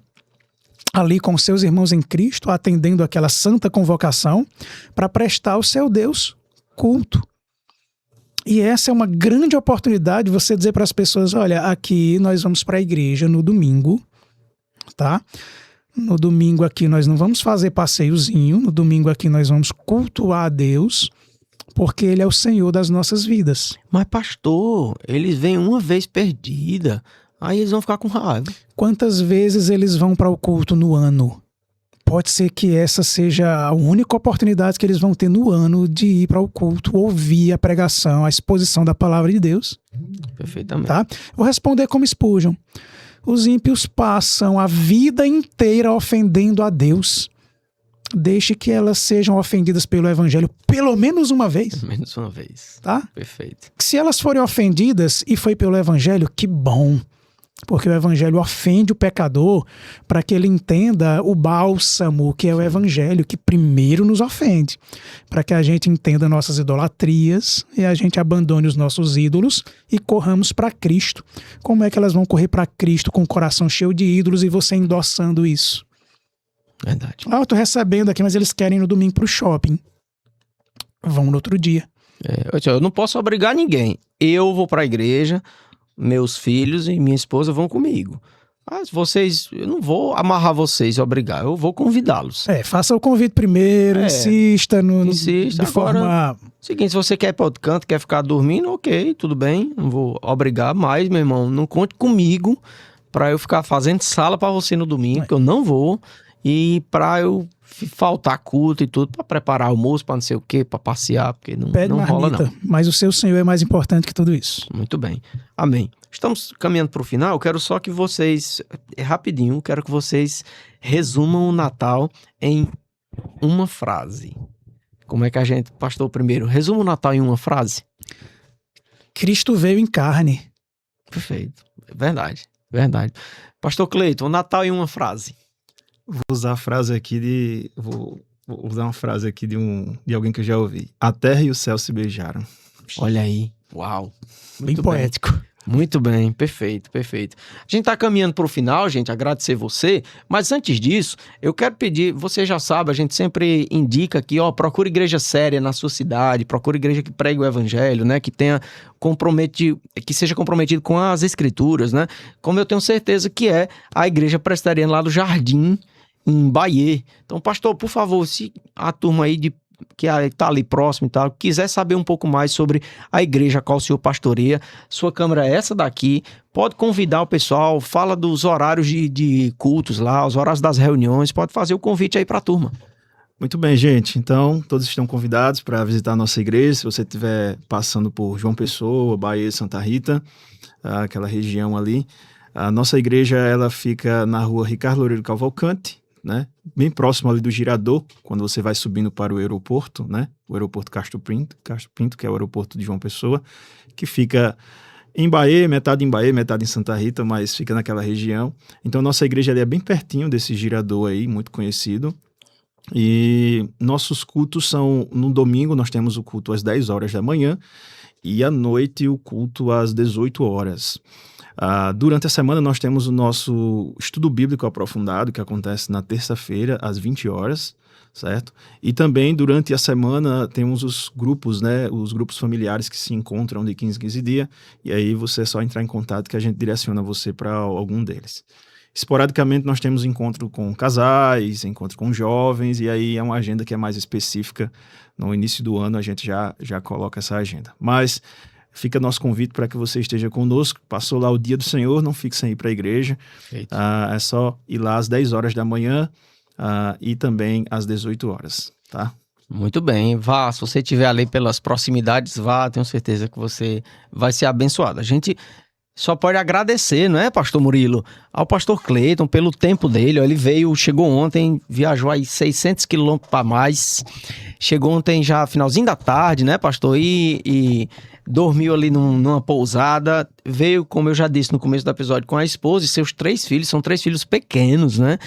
ali com seus irmãos em Cristo, atendendo aquela santa convocação para prestar ao seu Deus culto. E essa é uma grande oportunidade de você dizer para as pessoas, olha, aqui nós vamos para a igreja no domingo, tá? No domingo aqui nós não vamos fazer passeiozinho, no domingo aqui nós vamos cultuar a Deus, porque Ele é o Senhor das nossas vidas. Mas pastor, eles vêm uma vez perdida, aí eles vão ficar com raiva. Quantas vezes eles vão para o culto no ano? Pode ser que essa seja a única oportunidade que eles vão ter no ano de ir para o culto, ouvir a pregação, a exposição da palavra de Deus. Perfeitamente. Tá? Vou responder como Spurgeon. Os ímpios passam a vida inteira ofendendo a Deus. Deixe que elas sejam ofendidas pelo evangelho pelo menos uma vez. Pelo menos uma vez. Tá? Perfeito. Se elas forem ofendidas e foi pelo evangelho, que bom. Porque o evangelho ofende o pecador para que ele entenda o bálsamo que é o evangelho, que primeiro nos ofende. Para que a gente entenda nossas idolatrias e a gente abandone os nossos ídolos e corramos para Cristo. Como é que elas vão correr para Cristo com o coração cheio de ídolos e você endossando isso? Verdade. Eu tô recebendo aqui, mas eles querem ir no domingo pro shopping. Vão no outro dia. Eu não posso obrigar ninguém. Eu vou para a igreja, meus filhos e minha esposa vão comigo. Mas eu não vou amarrar vocês e obrigar, eu vou convidá-los. Faça o convite primeiro, insista Insista. de Agora, forma... Seguinte, se você quer ir para outro canto, quer ficar dormindo, ok, tudo bem, não vou obrigar, mas, meu irmão, não conte comigo para eu ficar fazendo sala para você no domingo, que eu não vou, e para eu faltar culto e tudo, para preparar almoço, para não sei o quê, para passear, porque não rola não. Mas o seu Senhor é mais importante que tudo isso. Muito bem, amém. Estamos caminhando para o final, eu quero só que vocês, rapidinho, quero que vocês resumam o Natal em uma frase. Como é que a gente, pastor, primeiro, resuma o Natal em uma frase? Cristo veio em carne. Perfeito, verdade. Pastor Cleiton, o Natal em uma frase. Vou usar a frase aqui Vou usar uma frase aqui de alguém que eu já ouvi. A terra e o céu se beijaram. Olha aí, uau. Bem poético. Muito bem, perfeito. A gente tá caminhando para o final, gente, agradecer você, mas antes disso, eu quero pedir, você já sabe, a gente sempre indica aqui, procura igreja séria na sua cidade, procura igreja que pregue o evangelho, né, que seja comprometido com as escrituras, né, como eu tenho certeza que é a igreja presbiteriana lá do Jardim, em Bahia. Então, pastor, por favor, se a turma aí que está ali próximo e tal, quiser saber um pouco mais sobre a igreja a qual o senhor pastoreia, sua câmera é essa daqui, pode convidar o pessoal, fala dos horários de cultos lá, os horários das reuniões, pode fazer o convite aí para a turma. Muito bem, gente. Então, todos estão convidados para visitar a nossa igreja. Se você estiver passando por João Pessoa, Bahia, Santa Rita, aquela região ali, a nossa igreja ela fica na rua Ricardo Loureiro Cavalcante, né? Bem próximo ali do Girador, quando você vai subindo para o aeroporto, né? O aeroporto Castro Pinto, que é o aeroporto de João Pessoa, que fica em Bahia, metade em Santa Rita, mas fica naquela região. Então, nossa igreja ali é bem pertinho desse Girador aí, muito conhecido. E nossos cultos são, no domingo nós temos o culto às 10 horas da manhã e à noite o culto às 18 horas. Durante a semana nós temos o nosso estudo bíblico aprofundado, que acontece na terça-feira, às 20 horas, certo? E também durante a semana temos os grupos, né? Os grupos familiares que se encontram de 15 em 15 dias, e aí você é só entrar em contato que a gente direciona você para algum deles. Esporadicamente nós temos encontro com casais, encontro com jovens, e aí é uma agenda que é mais específica. No início do ano a gente já coloca essa agenda. Mas fica nosso convite para que você esteja conosco. Passou lá o dia do Senhor, não fique sem ir para a igreja. É só ir lá às 10 horas da manhã e também às 18 horas, tá? Muito bem, vá, se você estiver ali pelas proximidades, vá, tenho certeza que você vai ser abençoado. A gente só pode agradecer, não é, pastor Murilo, ao pastor Cleiton pelo tempo dele. Ele chegou ontem, viajou aí 600 quilômetros para mais, chegou ontem já finalzinho da tarde, né, pastor, e dormiu ali numa pousada, veio, como eu já disse no começo do episódio, com a esposa e seus 3 filhos, são 3 filhos pequenos, né?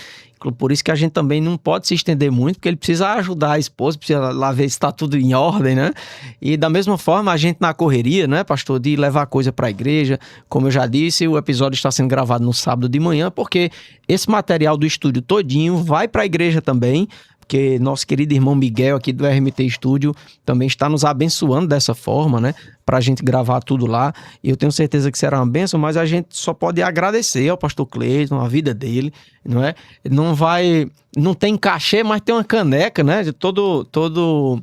Por isso que a gente também não pode se estender muito, porque ele precisa ajudar a esposa, precisa lá ver se está tudo em ordem, né? E da mesma forma, a gente na correria, né, pastor, de levar coisa para a igreja, como eu já disse, o episódio está sendo gravado no sábado de manhã, porque esse material do estúdio todinho vai para a igreja também, porque nosso querido irmão Miguel aqui do RMT Studio também está nos abençoando dessa forma, né? Pra gente gravar tudo lá. E eu tenho certeza que será uma bênção, mas a gente só pode agradecer ao pastor Cleiton, a vida dele, não é? Não tem cachê, mas tem uma caneca, né? De todo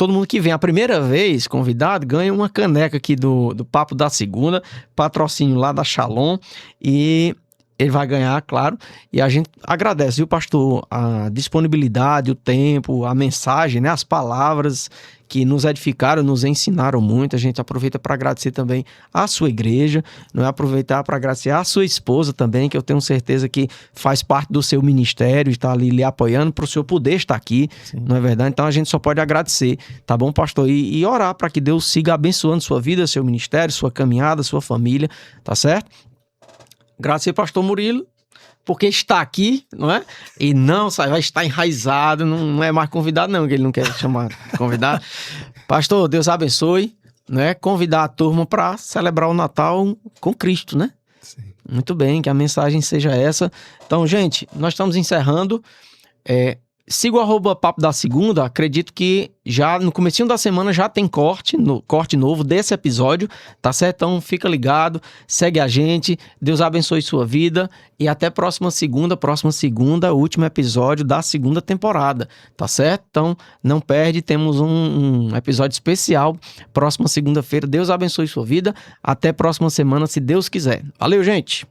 mundo que vem a primeira vez convidado ganha uma caneca aqui do Papo da Segunda, patrocínio lá da Shalom. E ele vai ganhar, claro, e a gente agradece, viu, pastor, a disponibilidade, o tempo, a mensagem, né, as palavras que nos edificaram, nos ensinaram muito. A gente aproveita para agradecer também a sua igreja, não é, aproveitar para agradecer a sua esposa também, que eu tenho certeza que faz parte do seu ministério, está ali lhe apoiando para o senhor poder estar aqui, Sim. não é verdade? Então a gente só pode agradecer, tá bom, pastor? E orar para que Deus siga abençoando sua vida, seu ministério, sua caminhada, sua família, tá certo? Agradecer, pastor Murilo, porque está aqui, não é? E não, vai estar enraizado, não é mais convidado não, que ele não quer chamar convidado. Pastor, Deus abençoe, né? Convidar a turma para celebrar o Natal com Cristo, né? Sim. Muito bem, que a mensagem seja essa. Então, gente, nós estamos encerrando. Siga o @papo da segunda. Acredito que já no comecinho da semana já tem corte novo desse episódio, tá certo? Então fica ligado, segue a gente, Deus abençoe sua vida e até próxima segunda, último episódio da segunda temporada, tá certo? Então não perde, temos um episódio especial próxima segunda-feira. Deus abençoe sua vida, até próxima semana, se Deus quiser. Valeu, gente!